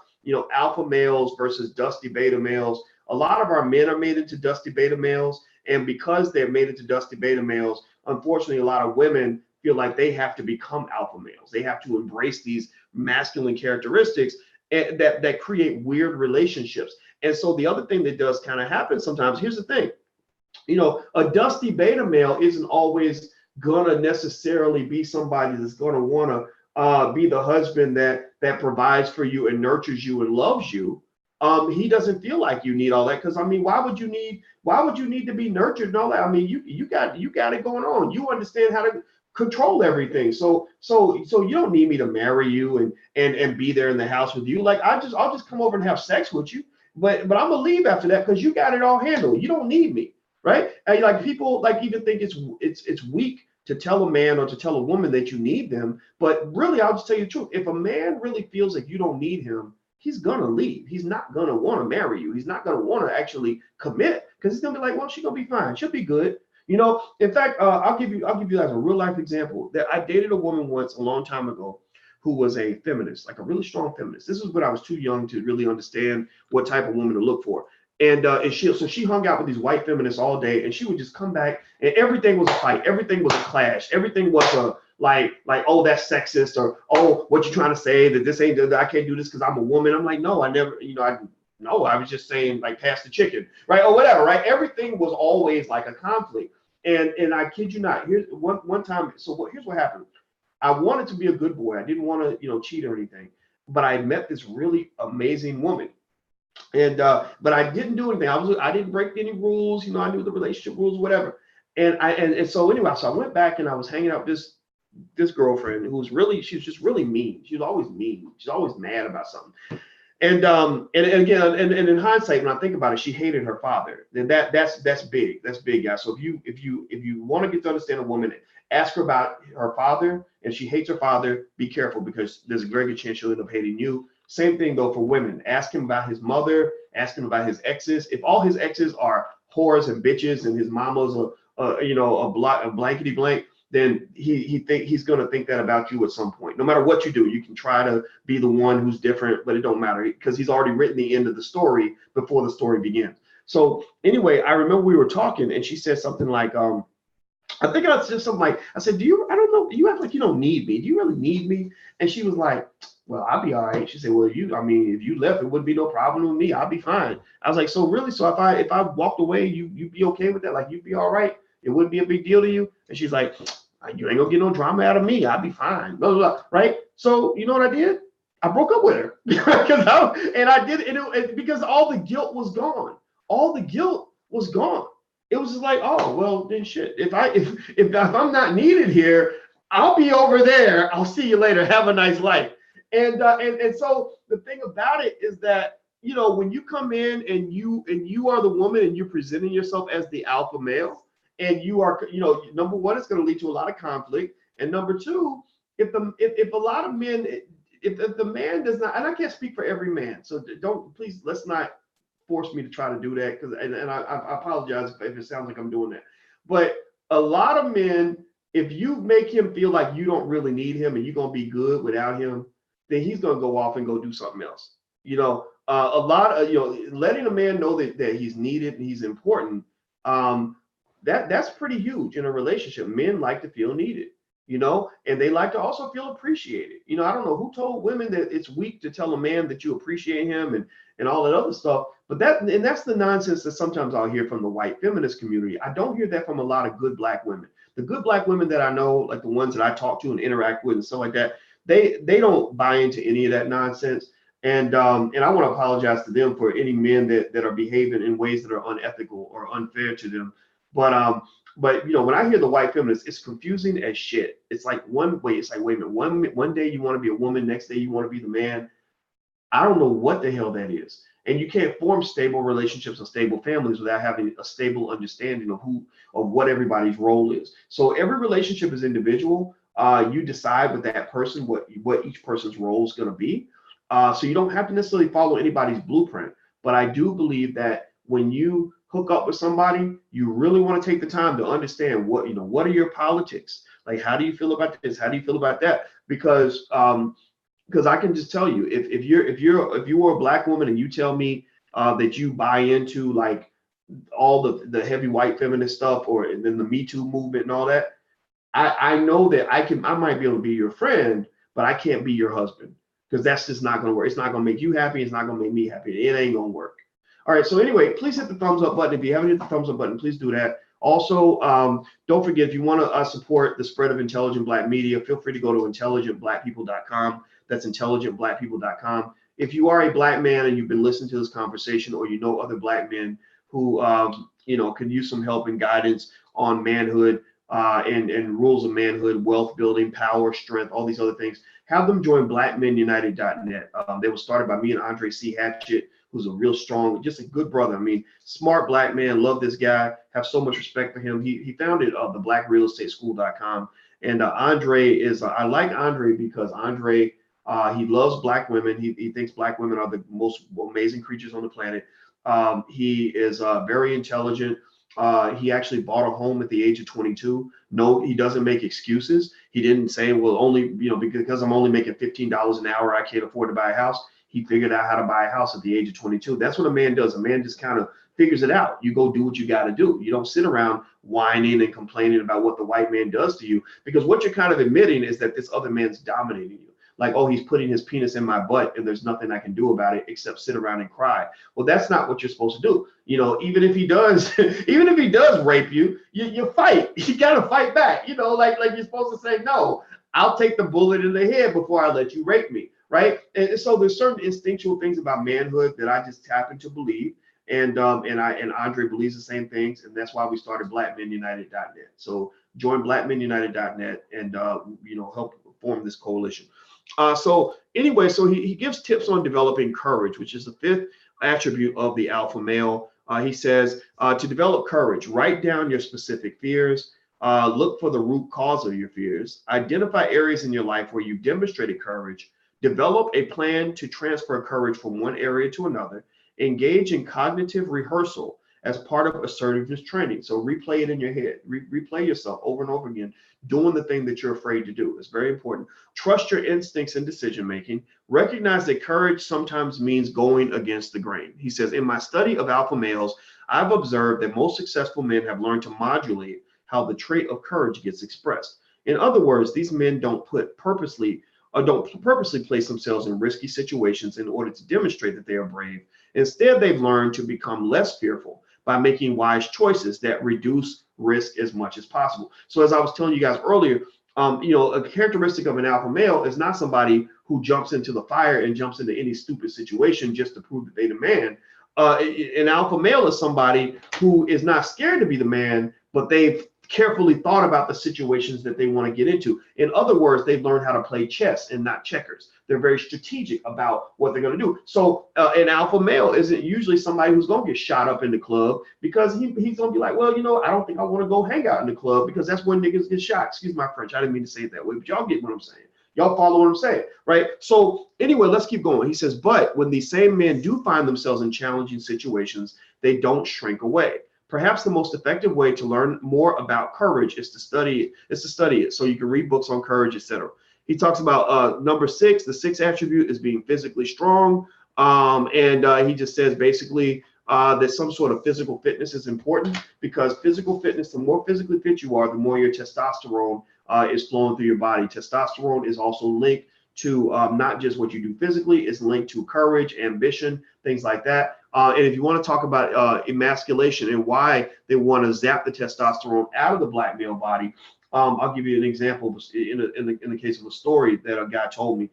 alpha males versus dusty beta males, a lot of our men are made into dusty beta males. And because they're made into dusty beta males, unfortunately, a lot of women feel like they have to become alpha males. They have to embrace these masculine characteristics that create weird relationships. And so the other thing that does kind of happen sometimes, here's the thing, a dusty beta male isn't always gonna necessarily be somebody that's gonna want to be the husband that provides for you and nurtures you and loves you. He doesn't feel like you need all that, because why would you need to be nurtured and all that? You got it going on. You understand how to control everything. So you don't need me to marry you and be there in the house with you. Like I'll just come over and have sex with you, but I'm gonna leave after that because you got it all handled. You don't need me, right? And like people like even think it's weak to tell a man or to tell a woman that you need them, but really I'll just tell you the truth. If a man really feels like you don't need him, he's gonna leave. He's not gonna want to marry you. He's not gonna want to actually commit, because he's gonna be like, well, she's gonna be fine. She'll be good. In fact, I'll give you guys a real life example. That I dated a woman once a long time ago who was a feminist, like a really strong feminist. This was when I was too young to really understand what type of woman to look for. And she hung out with these white feminists all day, and she would just come back, and everything was a fight, everything was a clash, everything was a like, oh, that's sexist, or oh, what you trying to say that this ain't, that I can't do this because I'm a woman. I'm like, no, I never, I was just saying, like, pass the chicken, right, or whatever, right? Everything was always like a conflict, and I kid you not, here's one time. Here's what happened. I wanted to be a good boy. I didn't want to, cheat or anything, but I met this really amazing woman. And but I didn't do anything. I didn't break any rules. I knew the relationship rules, whatever. And so anyway, so I went back and I was hanging out with this girlfriend who was she was just really mean. She was always mean. She's always mad about something. And again, and in hindsight, when I think about it, she hated her father. Then that's big. That's big, guys. So if you want to get to understand a woman, ask her about her father, and she hates her father. Be careful, because there's a very good chance she'll end up hating you. Same thing though for women. Ask him about his mother. Ask him about his exes. If all his exes are whores and bitches, and his mama's a blankety blank, then he's going to think that about you at some point. No matter what you do, you can try to be the one who's different, but it don't matter, because he's already written the end of the story before the story begins. So anyway, I remember we were talking, and she said something like, I think I said something like, I said, I don't know, you act like you don't need me. Do you really need me? And she was like, well, I'll be all right. She said, well, I mean, if you left, it wouldn't be no problem with me. I'll be fine. I was like, so really? So if I walked away, you'd be okay with that? Like, you'd be all right? It wouldn't be a big deal to you? And she's like, you ain't gonna get no drama out of me. I'll be fine. Blah, blah, blah. Right? So you know what I did? I broke up with her because all the guilt was gone. All the guilt was gone. It was just like, oh, well, then shit. If I'm not needed here, I'll be over there. I'll see you later. Have a nice life. And so the thing about it is that, when you come in and you are the woman, and you're presenting yourself as the alpha male, and you are, number one, it's going to lead to a lot of conflict. And number two, if a lot of men, if the man does not, and I can't speak for every man, so please, let's not force me to try to do that, because and I apologize if it sounds like I'm doing that. But a lot of men, if you make him feel like you don't really need him and you're going to be good without him, then he's going to go off and go do something else. A lot of, letting a man know that he's needed and he's important, that's pretty huge in a relationship. Men like to feel needed, and they like to also feel appreciated. I don't know who told women that it's weak to tell a man that you appreciate him and all that other stuff. But that's the nonsense that sometimes I'll hear from the white feminist community. I don't hear that from a lot of good black women. The good black women that I know, like the ones that I talk to and interact with and stuff like that, they don't buy into any of that nonsense. And I want to apologize to them for any men that are behaving in ways that are unethical or unfair to them. But when I hear the white feminists, it's confusing as shit. It's like it's like, wait a minute, one day you want to be a woman, next day you want to be the man. I don't know what the hell that is. And you can't form stable relationships and stable families without having a stable understanding of what everybody's role is. So every relationship is individual. You decide with that person what each person's role is going to be. So you don't have to necessarily follow anybody's blueprint. But I do believe that when you hook up with somebody, you really want to take the time to understand what are your politics? Like, how do you feel about this? How do you feel about that? Because I can just tell you, if you were a black woman and you tell me that you buy into like all the heavy white feminist stuff, or then the Me Too movement and all that, I know that I might be able to be your friend, but I can't be your husband, because that's just not going to work. It's not going to make you happy. It's not going to make me happy. It ain't going to work. All right. So anyway, please hit the thumbs up button. If you haven't hit the thumbs up button, please do that. Also, don't forget, if you want to support the spread of intelligent black media, feel free to go to intelligentblackpeople.com. That's intelligentblackpeople.com. If you are a black man and you've been listening to this conversation, or you know other black men who can use some help and guidance on manhood and rules of manhood, wealth building, power, strength, all these other things, have them join blackmenunited.net. They were started by me and Andre C. Hatchett, who's a real strong, just a good brother. I mean, smart black man. Love this guy. Have so much respect for him. He founded the blackrealestateschool.com. And Andre is, I like Andre because Andre, he loves black women. He thinks black women are the most amazing creatures on the planet. He is very intelligent. He actually bought a home at the age of 22. No, he doesn't make excuses. He didn't say, well, only, because I'm only making $15 an hour, I can't afford to buy a house. He figured out how to buy a house at the age of 22. That's what a man does. A man just kind of figures it out. You go do what you got to do. You don't sit around whining and complaining about what the white man does to you, because what you're kind of admitting is that this other man's dominating you. Like, oh, he's putting his penis in my butt and there's nothing I can do about it except sit around and cry. Well, that's not what you're supposed to do. Even if he does, rape you, you fight. You got to fight back. Like you're supposed to say, no, I'll take the bullet in the head before I let you rape me. Right. And so there's certain instinctual things about manhood that I just happen to believe. And Andre believes the same things. And that's why we started blackmenunited.net. So join blackmenunited.net and, help form this coalition. So anyway, so he gives tips on developing courage, which is the fifth attribute of the alpha male. He says to develop courage, write down your specific fears, look for the root cause of your fears, identify areas in your life where you demonstrated courage, develop a plan to transfer courage from one area to another, engage in cognitive rehearsal as part of assertiveness training. So replay it in your head, replay yourself over and over again, doing the thing that you're afraid to do. It's very important. Trust your instincts in decision making. Recognize that courage sometimes means going against the grain. He says, in my study of alpha males, I've observed that most successful men have learned to modulate how the trait of courage gets expressed. In other words, these men don't purposely place themselves in risky situations in order to demonstrate that they are brave. Instead, they've learned to become less fearful by making wise choices that reduce risk as much as possible. So as I was telling you guys earlier, a characteristic of an alpha male is not somebody who jumps into the fire and jumps into any stupid situation just to prove that they're the man. An alpha male is somebody who is not scared to be the man, but they've carefully thought about the situations that they want to get into. In other words, they've learned how to play chess and not checkers. They're very strategic about what they're going to do. So an alpha male isn't usually somebody who's going to get shot up in the club, because he's going to be like, well, I don't think I want to go hang out in the club because that's when niggas get shot. Excuse my French. I didn't mean to say it that way, but y'all get what I'm saying. Y'all follow what I'm saying, right? So anyway, let's keep going. He says, but when these same men do find themselves in challenging situations, they don't shrink away. Perhaps the most effective way to learn more about courage is to study it. So you can read books on courage, etc. He talks about number 6. The 6th attribute is being physically strong. And he just says basically that some sort of physical fitness is important, because physical fitness, the more physically fit you are, the more your testosterone is flowing through your body. Testosterone is also linked to not just what you do physically, it's linked to courage, ambition, things like that. And if you want to talk about emasculation and why they want to zap the testosterone out of the black male body, I'll give you an example in the case of a story that a guy told me.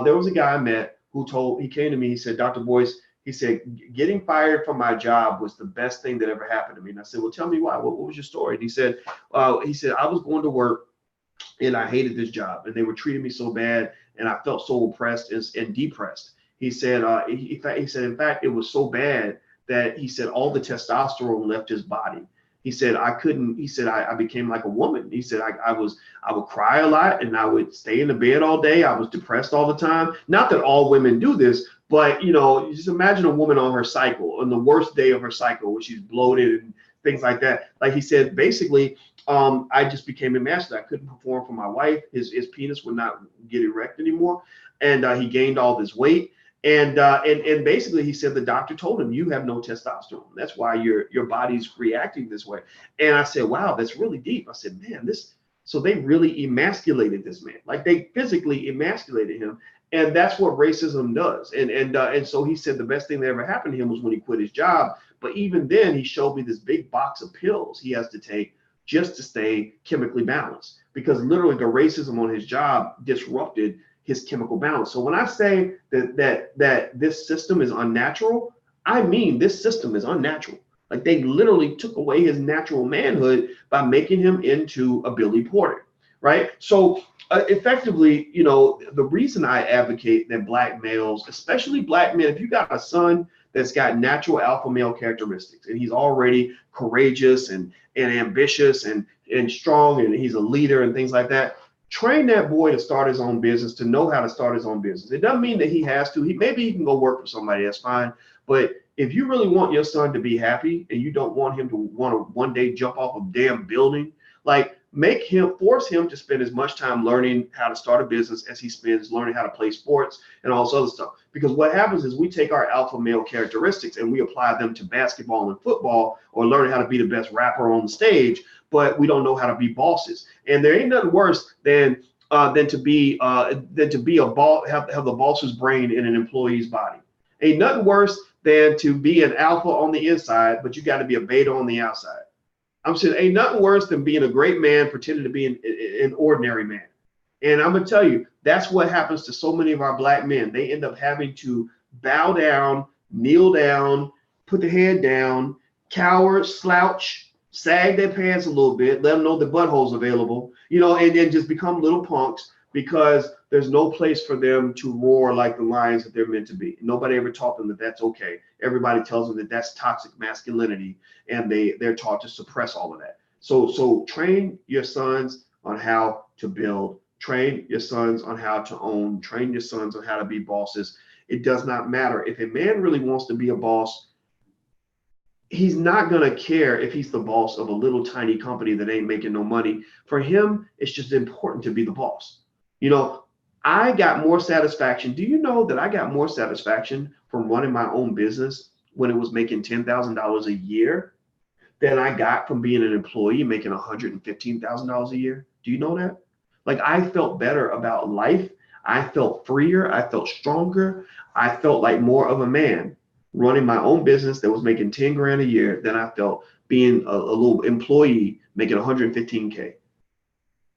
There was a guy I met he came to me, he said, Dr. Boyce, he said, getting fired from my job was the best thing that ever happened to me. And I said, well, tell me why. What was your story? And he said, I was going to work and I hated this job and they were treating me so bad and I felt so oppressed and depressed. He said, he said, in fact, it was so bad that he said all the testosterone left his body. He said, I became like a woman. He said, I would cry a lot and I would stay in the bed all day. I was depressed all the time. Not that all women do this, but, just imagine a woman on her cycle, on the worst day of her cycle, where she's bloated and things like that. Like he said, basically, I just became emasculated. I couldn't perform for my wife. His penis would not get erect anymore. And he gained all this weight. And basically he said the doctor told him, you have no testosterone. That's why your body's reacting this way. And I said, wow, that's really deep. I said, man, so they really emasculated this man. Like they physically emasculated him. And that's what racism does. And so he said the best thing that ever happened to him was when he quit his job. But even then he showed me this big box of pills he has to take just to stay chemically balanced, because literally the racism on his job disrupted his chemical balance. So when I say that this system is unnatural, I mean this system is unnatural. Like they literally took away his natural manhood by making him into a Billy Porter, right? So effectively, the reason I advocate that black males, especially black men, if you got a son that's got natural alpha male characteristics and he's already courageous and ambitious and strong and he's a leader and things like that, train that boy to start his own business, to know how to start his own business. It doesn't mean that he has to. Maybe he can go work for somebody, that's fine. But if you really want your son to be happy and you don't want him to want to one day jump off a damn building, like force him to spend as much time learning how to start a business as he spends learning how to play sports and all this other stuff. Because what happens is we take our alpha male characteristics and we apply them to basketball and football, or learning how to be the best rapper on the stage, but we don't know how to be bosses. And there ain't nothing worse than to be a boss, have the boss's brain in an employee's body. Ain't nothing worse than to be an alpha on the inside, but you got to be a beta on the outside. I'm saying ain't nothing worse than being a great man pretending to be an ordinary man. And I'm gonna tell you, that's what happens to so many of our black men. They end up having to bow down, kneel down, put the head down, cower, slouch, sag their pants a little bit, let them know the butthole's available, and just become little punks because there's no place for them to roar like the lions that they're meant to be. Nobody ever taught them that that's okay. Everybody tells them that that's toxic masculinity, and they're taught to suppress all of that. So train your sons on how to build, train your sons on how to own, train your sons on how to be bosses. It does not matter. If a man really wants to be a boss, he's not going to care if he's the boss of a little tiny company that ain't making no money. For him, it's just important to be the boss. You know, I got more satisfaction. Do you know that I got more satisfaction from running my own business when it was making $10,000 a year than I got from being an employee making $115,000 a year? Do you know that? Like, I felt better about life. I felt freer. I felt stronger. I felt like more of a man running my own business that was making 10 grand a year than I felt being a little employee making 115K.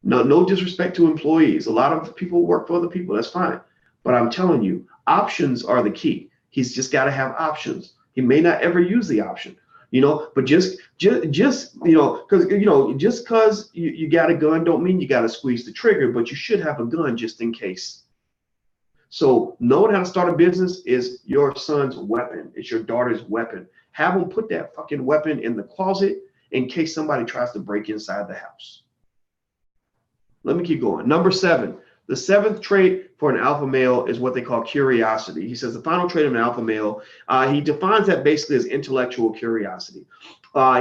No disrespect to employees. A lot of people work for other people. That's fine. But I'm telling you, options are the key. He's just got to have options. He may not ever use the option, but just because you got a gun don't mean you got to squeeze the trigger, but you should have a gun just in case. So knowing how to start a business is your son's weapon. It's your daughter's weapon. Have them put that fucking weapon in the closet in case somebody tries to break inside the house. Let me keep going. Number 7, the 7th trait for an alpha male is what they call curiosity. He says the final trait of an alpha male, he defines that basically as intellectual curiosity.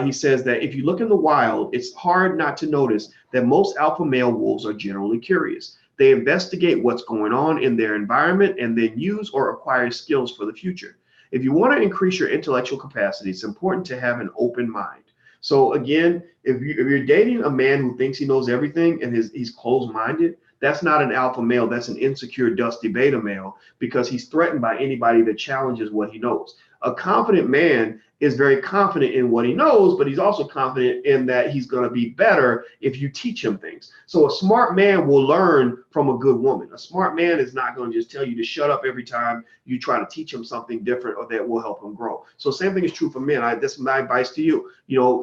He says that if you look in the wild, it's hard not to notice that most alpha male wolves are generally curious. They investigate what's going on in their environment and then use or acquire skills for the future. If you want to increase your intellectual capacity, it's important to have an open mind. So again, if you're dating a man who thinks he knows everything and he's closed-minded, that's not an alpha male. That's an insecure, dusty beta male, because he's threatened by anybody that challenges what he knows. A confident man is very confident in what he knows, but he's also confident in that he's going to be better if you teach him things. So a smart man will learn from a good woman. A smart man is not going to just tell you to shut up every time you try to teach him something different or that will help him grow. So same thing is true for men. This is my advice to you.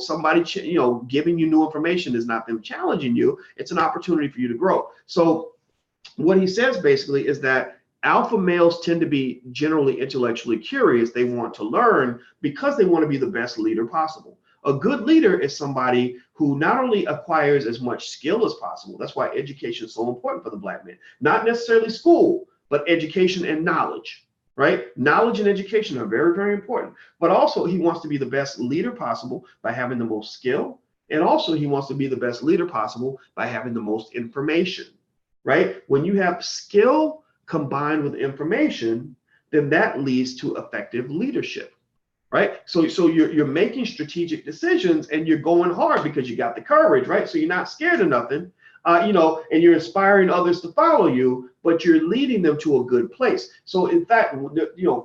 Somebody, giving you new information is not them challenging you. It's an opportunity for you to grow. So what he says basically is that alpha males tend to be generally intellectually curious. They want to learn because they want to be the best leader possible. A good leader is somebody who not only acquires as much skill as possible. That's why education is so important for the black man. Not necessarily school, but education and knowledge, right? Knowledge and education are very, very important. But also he wants to be the best leader possible by having the most skill. And also he wants to be the best leader possible by having the most information, right? When you have skill combined with information, then that leads to effective leadership, right? So you're making strategic decisions and you're going hard because you got the courage, right? So you're not scared of nothing, and you're inspiring others to follow you, but you're leading them to a good place. So in fact,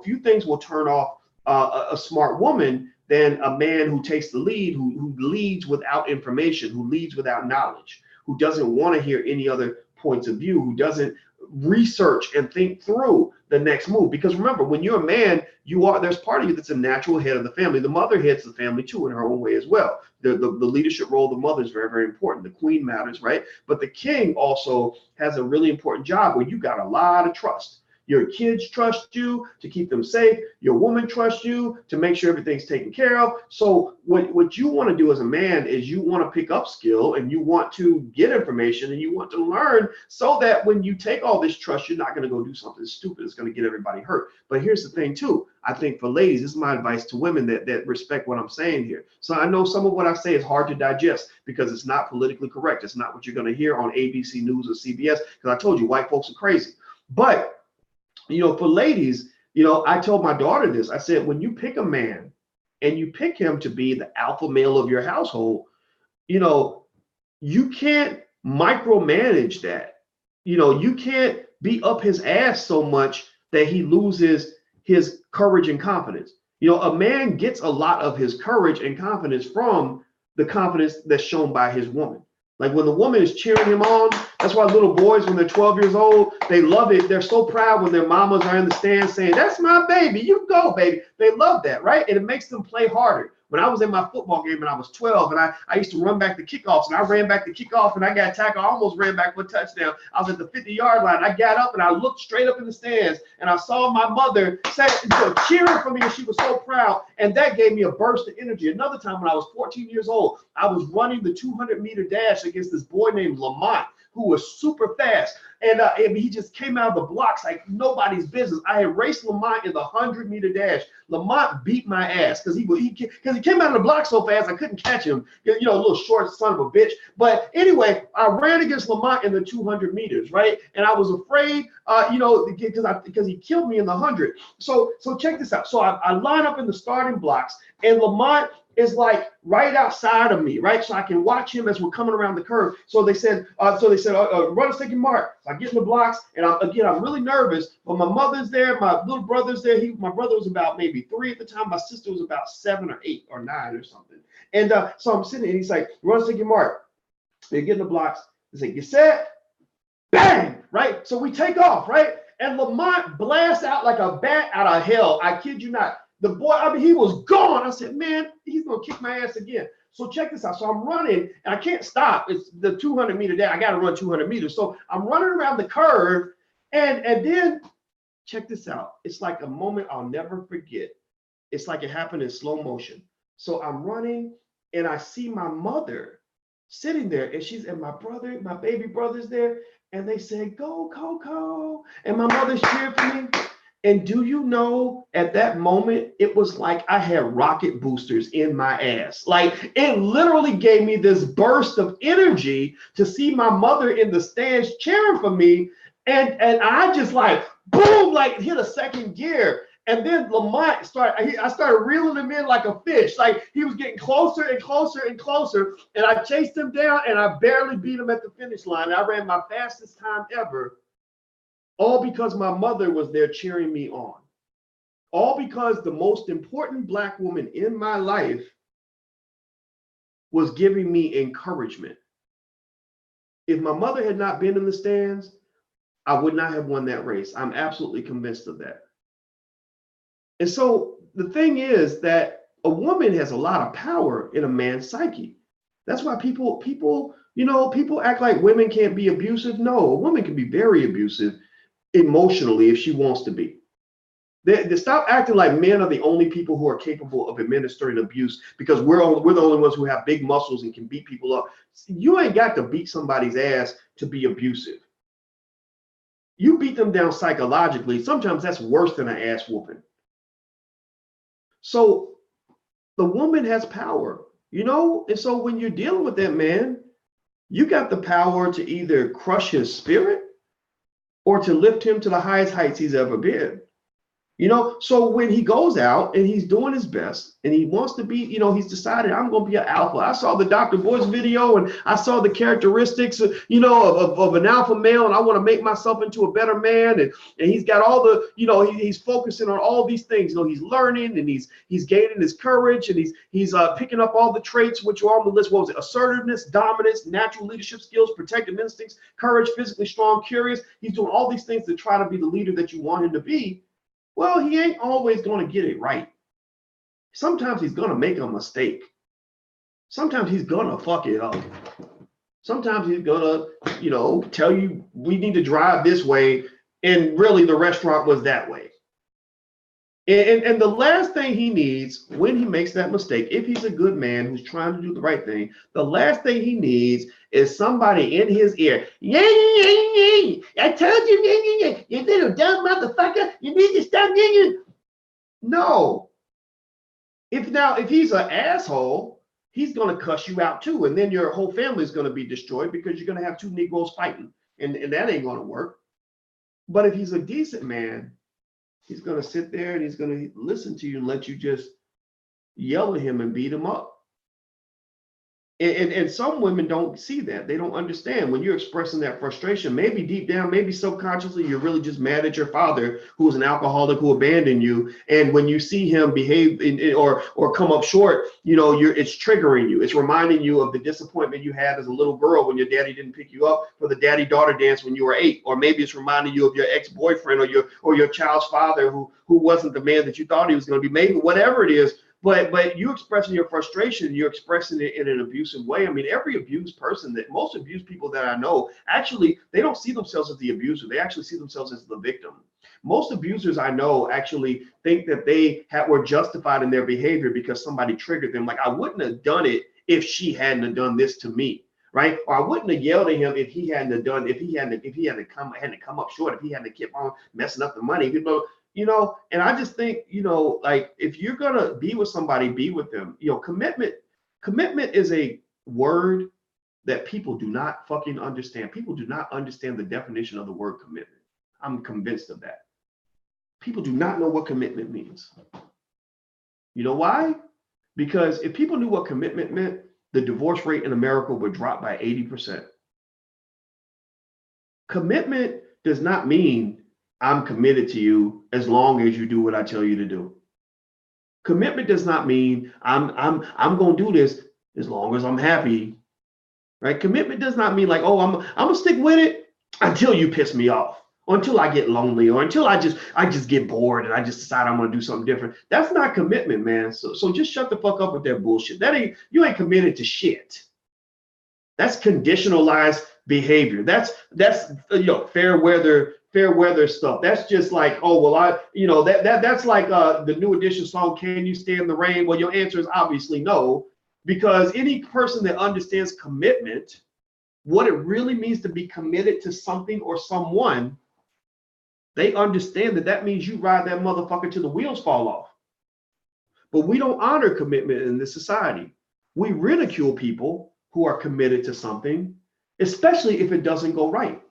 few things will turn off a smart woman than a man who takes the lead, who leads without information, who leads without knowledge, who doesn't want to hear any other points of view, who doesn't research and think through the next move. Because remember, when you're a man, there's part of you that's a natural head of the family. The mother heads the family too in her own way as well. The leadership role of the mother is very, very important. The queen matters, right? But the king also has a really important job where you got a lot of trust. Your kids trust you to keep them safe. Your woman trusts you to make sure everything's taken care of. So what you want to do as a man is you want to pick up skill and you want to get information and you want to learn so that when you take all this trust, you're not going to go do something stupid. It's going to get everybody hurt. But here's the thing too. I think for ladies, this is my advice to women that respect what I'm saying here. So I know some of what I say is hard to digest because it's not politically correct. It's not what you're going to hear on ABC News or CBS, because I told you white folks are crazy. But for ladies, I told my daughter this. I said, when you pick a man and you pick him to be the alpha male of your household, you can't micromanage that. You can't be up his ass so much that he loses his courage and confidence. A man gets a lot of his courage and confidence from the confidence that's shown by his woman. Like when the woman is cheering him on, that's why little boys, when they're 12 years old, they love it. They're so proud when their mamas are in the stands saying, "That's my baby. You go, baby." They love that, right? And it makes them play harder. when I was in my football game and I was 12, and I used to run back the kickoffs, and I ran back the kickoff and I got tackled. I almost ran back for a touchdown. I was at the 50-yard line. I got up and I looked straight up in the stands, and I saw my mother cheering for me, and she was so proud. And that gave me a burst of energy. Another time when I was 14 years old, I was running the 200-meter dash against this boy named Lamont, who was super fast. And he just came out of the blocks like nobody's business. I had raced Lamont in the 100-meter dash. Lamont beat my ass because he came out of the block so fast I couldn't catch him. You know, a little short son of a bitch. But anyway, I ran against Lamont in the 200 meters, right? And I was afraid, because he killed me in the 100. So check this out. So I line up in the starting blocks, and Lamont is like right outside of me, right? So I can watch him as we're coming around the curve. So they said, run a second mark. So I get in the blocks, and I'm really nervous, but my mother's there, my little brother's there. My brother was about maybe 3 at the time. My sister was about 7 or 8 or 9 or something. And so I'm sitting, and he's like, run a second mark. They get in the blocks. They say, get set, bang, right? So we take off, right? And Lamont blasts out like a bat out of hell. I kid you not. The boy, he was gone. I said, man, he's going to kick my ass again. So check this out. So I'm running, and I can't stop. It's the 200-meter dash. I got to run 200 meters. So I'm running around the curve, and then check this out. It's like a moment I'll never forget. It's like it happened in slow motion. So I'm running, and I see my mother sitting there, and my baby brother's there, and they say, go, Coco. And my mother's cheering for me. And do you know, at that moment, it was like I had rocket boosters in my ass. Like, it literally gave me this burst of energy to see my mother in the stands cheering for me. And I just like, boom, like hit a second gear. And then Lamont I started reeling him in like a fish. Like, he was getting closer and closer and closer. And I chased him down, and I barely beat him at the finish line. I ran my fastest time ever. All because my mother was there cheering me on. All because the most important Black woman in my life was giving me encouragement. If my mother had not been in the stands, I would not have won that race. I'm absolutely convinced of that. And so the thing is that a woman has a lot of power in a man's psyche. That's why people act like women can't be abusive. No, a woman can be very abusive emotionally if she wants to be. They stop acting like men are the only people who are capable of administering abuse because we're the only ones who have big muscles and can beat people up. You ain't got to beat somebody's ass to be abusive. You beat them down psychologically. Sometimes that's worse than an ass whooping. So the woman has power, and so when you're dealing with that man, you got the power to either crush his spirit or to lift him to the highest heights he's ever been. So when he goes out and he's doing his best and he wants to be, he's decided, I'm going to be an alpha. I saw the Dr. Boyce video, and I saw the characteristics, of an alpha male, and I want to make myself into a better man. And he's got all the, he's focusing on all these things. He's learning, and he's gaining his courage, and he's picking up all the traits which are on the list. What was it? Assertiveness, dominance, natural leadership skills, protective instincts, courage, physically strong, curious. He's doing all these things to try to be the leader that you want him to be. Well, he ain't always going to get it right. Sometimes he's going to make a mistake. Sometimes he's going to fuck it up. Sometimes he's going to, tell you we need to drive this way, and really the restaurant was that way. And the last thing he needs when he makes that mistake, if he's a good man who's trying to do the right thing, the last thing he needs is somebody in his ear. Yeah, I told you, you little dumb motherfucker, you need to stop. No. If he's an asshole, he's going to cuss you out too. And then your whole family is going to be destroyed because you're going to have two Negroes fighting. And that ain't going to work. But if he's a decent man, he's going to sit there and he's going to listen to you and let you just yell at him and beat him up. And some women don't see that. They don't understand when you're expressing that frustration. Maybe deep down, maybe subconsciously, you're really just mad at your father, who's an alcoholic, who abandoned you. And when you see him behave or come up short, it's triggering you. It's reminding you of the disappointment you had as a little girl when your daddy didn't pick you up for the daddy-daughter dance when you were 8. Or maybe it's reminding you of your ex-boyfriend or your child's father who wasn't the man that you thought he was going to be. Maybe whatever it is. but you expressing your frustration, you're expressing it in an abusive way. I mean, every abused person, that most abused people that I know, actually, they don't see themselves as the abuser. They actually see themselves as the victim. Most abusers I know actually think that they were justified in their behavior because somebody triggered them. Like, I wouldn't have done it if she hadn't have done this to me, right? Or I wouldn't have yelled at him if he hadn't have done, if he hadn't come up short, if he hadn't kept on messing up the money, and I just think, like, if you're gonna be with somebody, be with them. Commitment is a word that people do not fucking understand. People do not understand the definition of the word commitment. I'm convinced of that. People do not know what commitment means. You know why? Because if people knew what commitment meant, the divorce rate in America would drop by 80%. Commitment does not mean I'm committed to you as long as you do what I tell you to do. Commitment does not mean I'm going to do this as long as I'm happy, right? Commitment does not mean like, oh, I'm gonna stick with it until you piss me off, or until I get lonely, or until I just get bored and I just decide I'm gonna do something different. That's not commitment, man. So just shut the fuck up with that bullshit. You ain't committed to shit. That's conditionalized behavior. That's fair weather stuff. That's just like, oh, well, that's like the New Edition song, Can You Stand the Rain? Well, your answer is obviously no, because any person that understands commitment, what it really means to be committed to something or someone, they understand that means you ride that motherfucker till the wheels fall off. But we don't honor commitment in this society. We ridicule people who are committed to something, especially if it doesn't go right.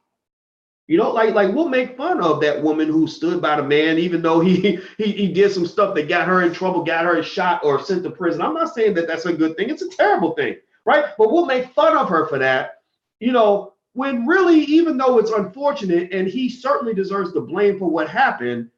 Like we'll make fun of that woman who stood by the man, even though he did some stuff that got her in trouble, got her shot or sent to prison. I'm not saying that that's a good thing. It's a terrible thing, right? But we'll make fun of her for that, when really, even though it's unfortunate and he certainly deserves the blame for what happened,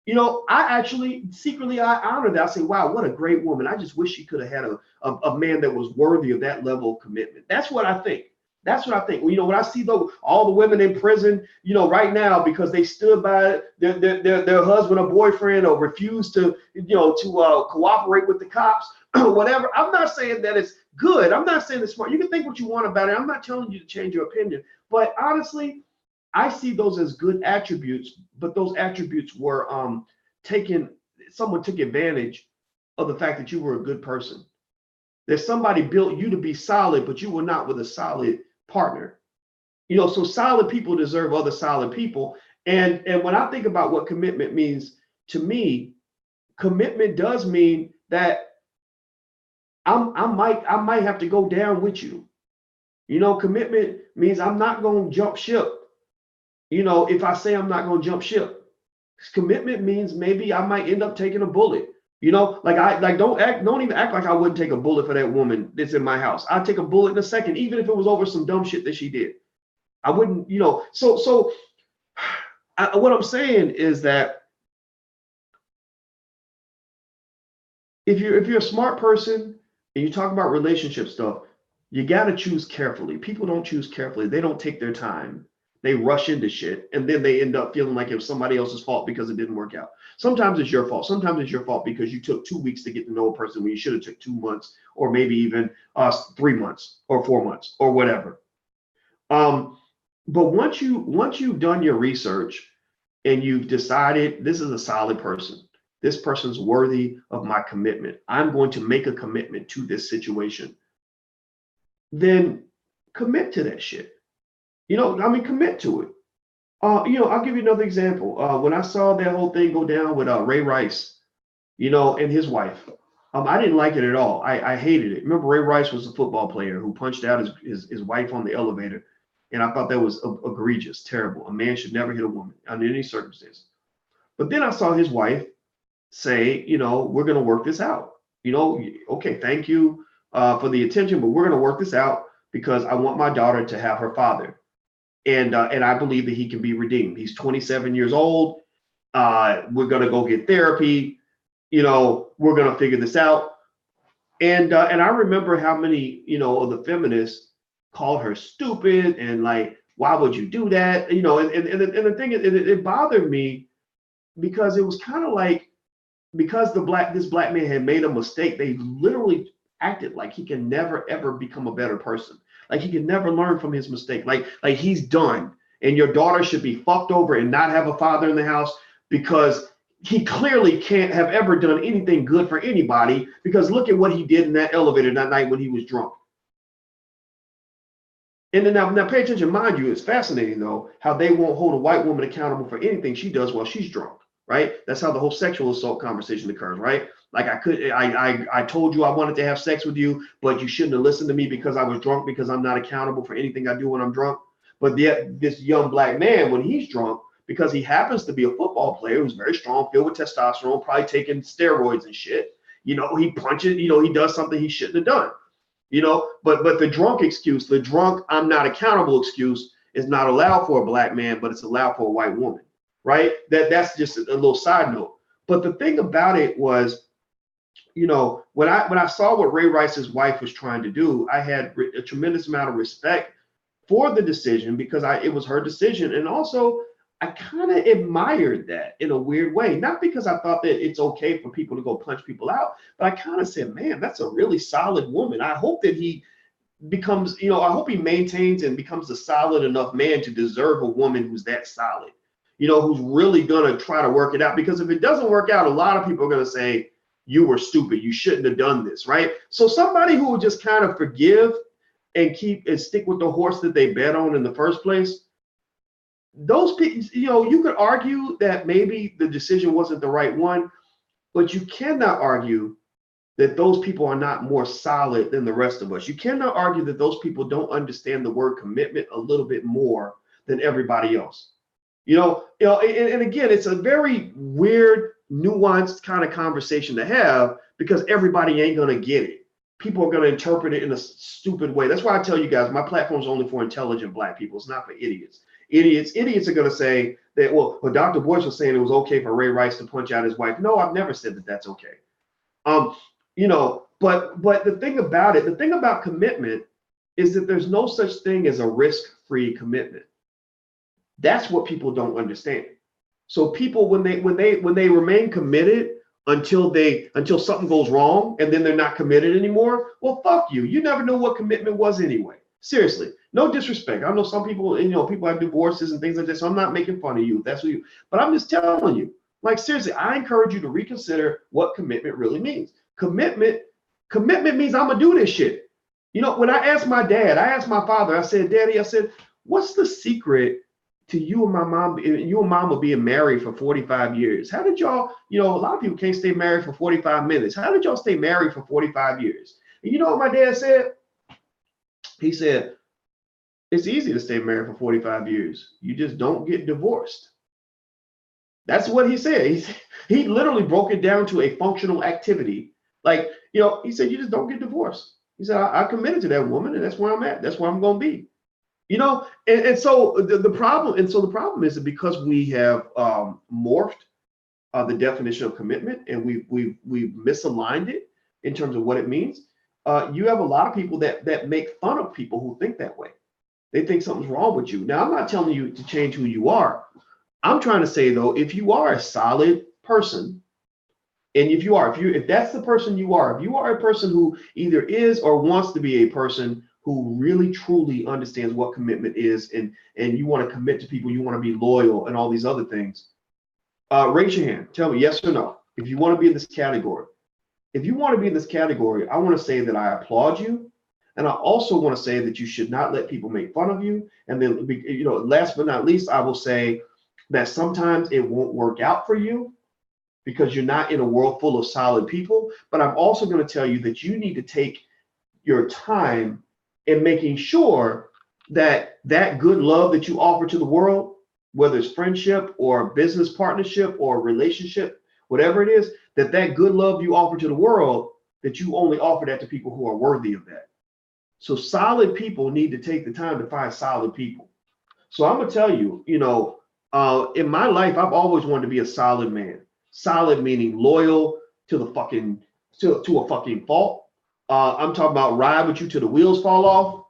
I actually secretly, I honor that. I say, wow, what a great woman. I just wish she could have had a man that was worthy of that level of commitment. That's what I think. That's what I think. When I see all the women in prison, right now, because they stood by their husband or boyfriend or refused to cooperate with the cops, whatever. I'm not saying that it's good. I'm not saying it's smart. You can think what you want about it. I'm not telling you to change your opinion. But honestly, I see those as good attributes. But those attributes were someone took advantage of the fact that you were a good person. That somebody built you to be solid, but you were not with a solid partner. So solid people deserve other solid people. And when I think about what commitment means to me, commitment does mean that I might have to go down with you. Commitment means I'm not going to jump ship. If I say I'm not going to jump ship, commitment means maybe I might end up taking a bullet. Don't even act like I wouldn't take a bullet for that woman that's in my house. I'd take a bullet in a second, even if it was over some dumb shit that she did. I wouldn't, So what I'm saying is that if you're a smart person and you talk about relationship stuff, you got to choose carefully. People don't choose carefully. They don't take their time. They rush into shit, and then they end up feeling like it was somebody else's fault because it didn't work out. Sometimes it's your fault. Sometimes it's your fault because you took 2 weeks to get to know a person when you should have took 2 months, or maybe even 3 months or 4 months or whatever. But once you've done your research and you've decided this is a solid person, this person's worthy of my commitment, I'm going to make a commitment to this situation, then commit to that shit. Commit to it. I'll give you another example. When I saw that whole thing go down with Ray Rice, and his wife, I didn't like it at all. I hated it. Remember, Ray Rice was a football player who punched out his wife on the elevator, and I thought that was egregious, terrible. A man should never hit a woman under any circumstance. But then I saw his wife say, we're going to work this out. Okay, thank you for the attention, but we're going to work this out because I want my daughter to have her father. And I believe that he can be redeemed. He's 27 years old. We're going to go get therapy. We're going to figure this out. And I remember how many, of the feminists called her stupid and like, why would you do that? And the thing is, it bothered me because it was kind of like because this black man had made a mistake, they literally acted like he can never ever become a better person. Like he can never learn from his mistake. Like he's done. And your daughter should be fucked over and not have a father in the house because he clearly can't have ever done anything good for anybody, because look at what he did in that elevator that night when he was drunk. And then now pay attention, mind you, it's fascinating though, how they won't hold a white woman accountable for anything she does while she's drunk, right? That's how the whole sexual assault conversation occurs, right? Like I told you I wanted to have sex with you, but you shouldn't have listened to me because I was drunk, because I'm not accountable for anything I do when I'm drunk. But yet this young black man, when he's drunk, because he happens to be a football player who's very strong, filled with testosterone, probably taking steroids and shit, he punches, he does something he shouldn't have done. But the drunk excuse, the drunk I'm not accountable excuse, is not allowed for a black man, but it's allowed for a white woman, right? That's just a little side note. But the thing about it was, when I saw what Ray Rice's wife was trying to do, I had a tremendous amount of respect for the decision, because it was her decision, and also I kind of admired that in a weird way. Not because I thought that it's okay for people to go punch people out, but I kind of said, man, that's a really solid woman. I hope that he becomes, I hope he maintains and becomes a solid enough man to deserve a woman who's that solid, who's really going to try to work it out. Because if it doesn't work out, a lot of people are going to say, you were stupid, you shouldn't have done this, right? So somebody who will just kind of forgive and stick with the horse that they bet on in the first place, those people, you could argue that maybe the decision wasn't the right one, but you cannot argue that those people are not more solid than the rest of us. You cannot argue that those people don't understand the word commitment a little bit more than everybody else. And again, it's a very weird, nuanced kind of conversation to have, because everybody ain't gonna get it. People are gonna interpret it in a stupid way. That's why I tell you guys, my platform is only for intelligent black people. It's not for idiots. Idiots are going to say that, well, Dr. Boyce was saying it was okay for Ray Rice to punch out his wife. No, I've never said that that's okay. But the thing about commitment is that there's no such thing as a risk-free commitment. That's what people don't understand. So people, when they remain committed until something goes wrong and then they're not committed anymore, well, fuck you. You never know what commitment was anyway. Seriously, no disrespect. I know some people, people have divorces and things like this. So I'm not making fun of you. That's what but I'm just telling you, like, seriously, I encourage you to reconsider what commitment really means. Commitment means I'm gonna do this shit. When I asked my dad, I asked my father, I said, Daddy, what's the secret to you and mama being married for 45 years? How did y'all, a lot of people can't stay married for 45 minutes. How did y'all stay married for 45 years? And you know what my dad said? He said, it's easy to stay married for 45 years. You just don't get divorced. That's what he said. He literally broke it down to a functional activity. Like, he said, you just don't get divorced. He said, I committed to that woman, and that's where I'm at. That's where I'm going to be. And so the problem is that because we have morphed the definition of commitment, and we've misaligned it in terms of what it means. You have a lot of people that make fun of people who think that way. They think something's wrong with you. Now, I'm not telling you to change who you are. I'm trying to say, though, if you are a solid person, and if that's the person you are, if you are a person who either is or wants to be a person who really truly understands what commitment is, and you want to commit to people, you want to be loyal and all these other things, raise your hand. Tell me yes or no if you want to be in this category. If you want to be in this category, I want to say that I applaud you. And I also want to say that you should not let people make fun of you. And then, last but not least, I will say that sometimes it won't work out for you because you're not in a world full of solid people. But I'm also going to tell you that you need to take your time in making sure that good love that you offer to the world, whether it's friendship or business partnership or relationship, whatever it is, that good love you offer to the world, that you only offer that to people who are worthy of that. So solid people need to take the time to find solid people. So I'm gonna tell you, in my life, I've always wanted to be a solid man. Solid meaning loyal to the fucking to a fucking fault. I'm talking about ride with you till the wheels fall off.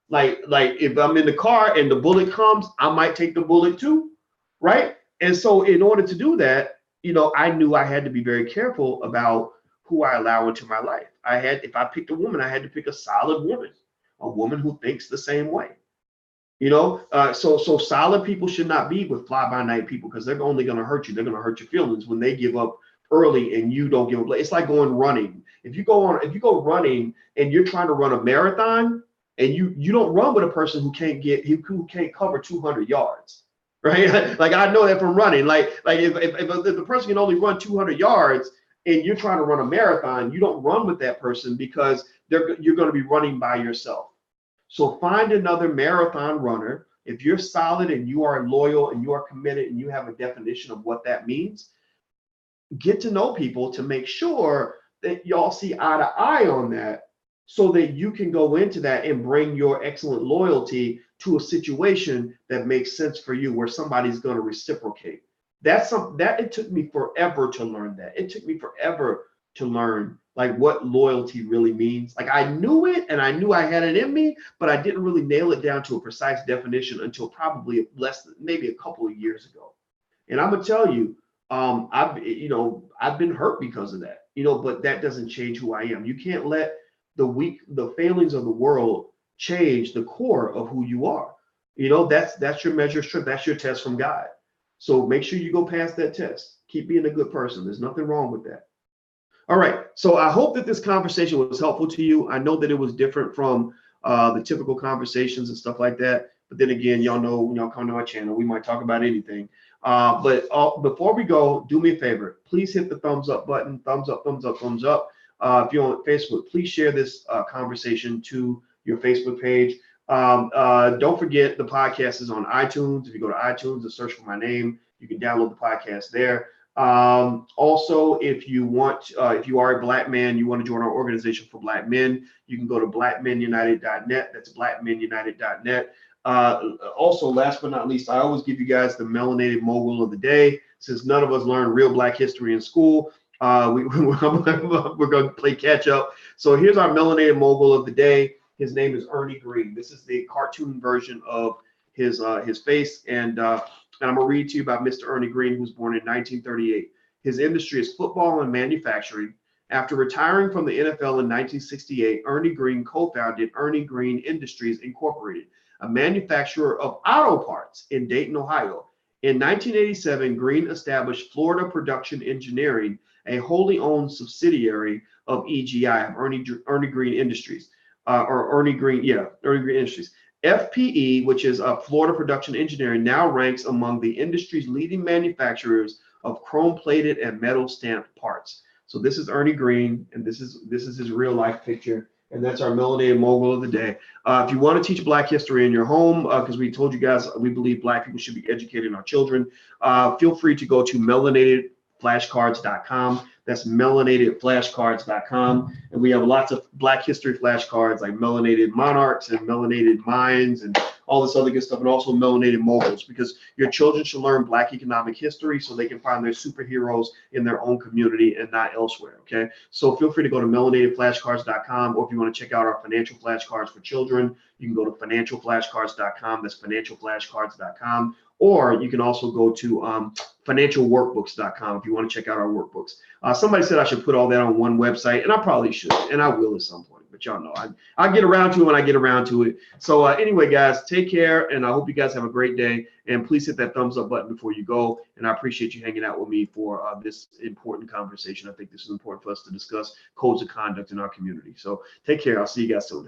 Like if I'm in the car and the bullet comes, I might take the bullet too, right? And so in order to do that, I knew I had to be very careful about who I allow into my life. If I picked a woman, I had to pick a solid woman, a woman who thinks the same way. So solid people should not be with fly by night people, because they're only going to hurt you. They're going to hurt your feelings when they give up early and you don't give up. It's like going running. If you go running and you're trying to run a marathon, and you don't run with a person who can't cover 200 yards, right? Like, I know that from running. Like if the person can only run 200 yards and you're trying to run a marathon, you don't run with that person, because you're going to be running by yourself. So find another marathon runner. If you're solid and you are loyal and you are committed and you have a definition of what that means, get to know people to make sure that y'all see eye to eye on that, so that you can go into that and bring your excellent loyalty to a situation that makes sense for you, where somebody's going to reciprocate. It took me forever to learn that. It took me forever to learn like what loyalty really means. Like, I knew it and I knew I had it in me, but I didn't really nail it down to a precise definition until probably maybe a couple of years ago. And I'm gonna tell you, I've been hurt because of that, but that doesn't change who I am. You can't let the failings of the world change the core of who you are. That's your measure of strength. That's your test from God. So make sure you go past that test. Keep being a good person. There's nothing wrong with that. All right. So I hope that this conversation was helpful to you. I know that it was different from the typical conversations and stuff like that. But then again, y'all know when y'all come to my channel, we might talk about anything. But before we go, do me a favor. Please hit the thumbs up button. Thumbs up, thumbs up, thumbs up. If you're on Facebook, please share this conversation to your Facebook page. Don't forget, the podcast is on iTunes. If you go to iTunes and search for my name, you can download the podcast there. Also, if you are a Black man, you want to join our organization for Black men, you can go to blackmenunited.net. That's blackmenunited.net. Also, last but not least, I always give you guys the Melanated Mogul of the Day. Since none of us learned real Black history in school, we're going to play catch up. So here's our Melanated Mogul of the Day. His name is Ernie Green. This is the cartoon version of his face, and I'm gonna read to you about Mr. Ernie Green, who was born in 1938. His industry is football and manufacturing. After retiring from the NFL in 1968, Ernie Green co-founded Ernie Green Industries Incorporated, a manufacturer of auto parts in Dayton, Ohio. In 1987, Green established Florida Production Engineering, a wholly owned subsidiary of EGI, Ernie Green Industries, Ernie Green Industries. FPE, which is Florida Production Engineering, now ranks among the industry's leading manufacturers of chrome-plated and metal stamped parts. So this is Ernie Green, and this is his real life picture, and that's our Melanated Mogul of the Day. If you want to teach Black history in your home, because we told you guys we believe Black people should be educating our children, feel free to go to melanatedflashcards.com. That's melanatedflashcards.com. And we have lots of Black history flashcards like melanated monarchs and melanated minds and all this other good stuff, and also melanated moguls, because your children should learn Black economic history so they can find their superheroes in their own community and not elsewhere. Okay. So feel free to go to melanatedflashcards.com, or if you want to check out our financial flashcards for children, you can go to financialflashcards.com. That's financialflashcards.com. Or you can also go to financialworkbooks.com if you want to check out our workbooks. Somebody said I should put all that on one website, and I probably should, and I will at some point. But y'all know I'll get around to it when I get around to it. So anyway, guys, take care, and I hope you guys have a great day. And please hit that thumbs up button before you go. And I appreciate you hanging out with me for this important conversation. I think this is important for us to discuss codes of conduct in our community. So take care. I'll see you guys soon. Have a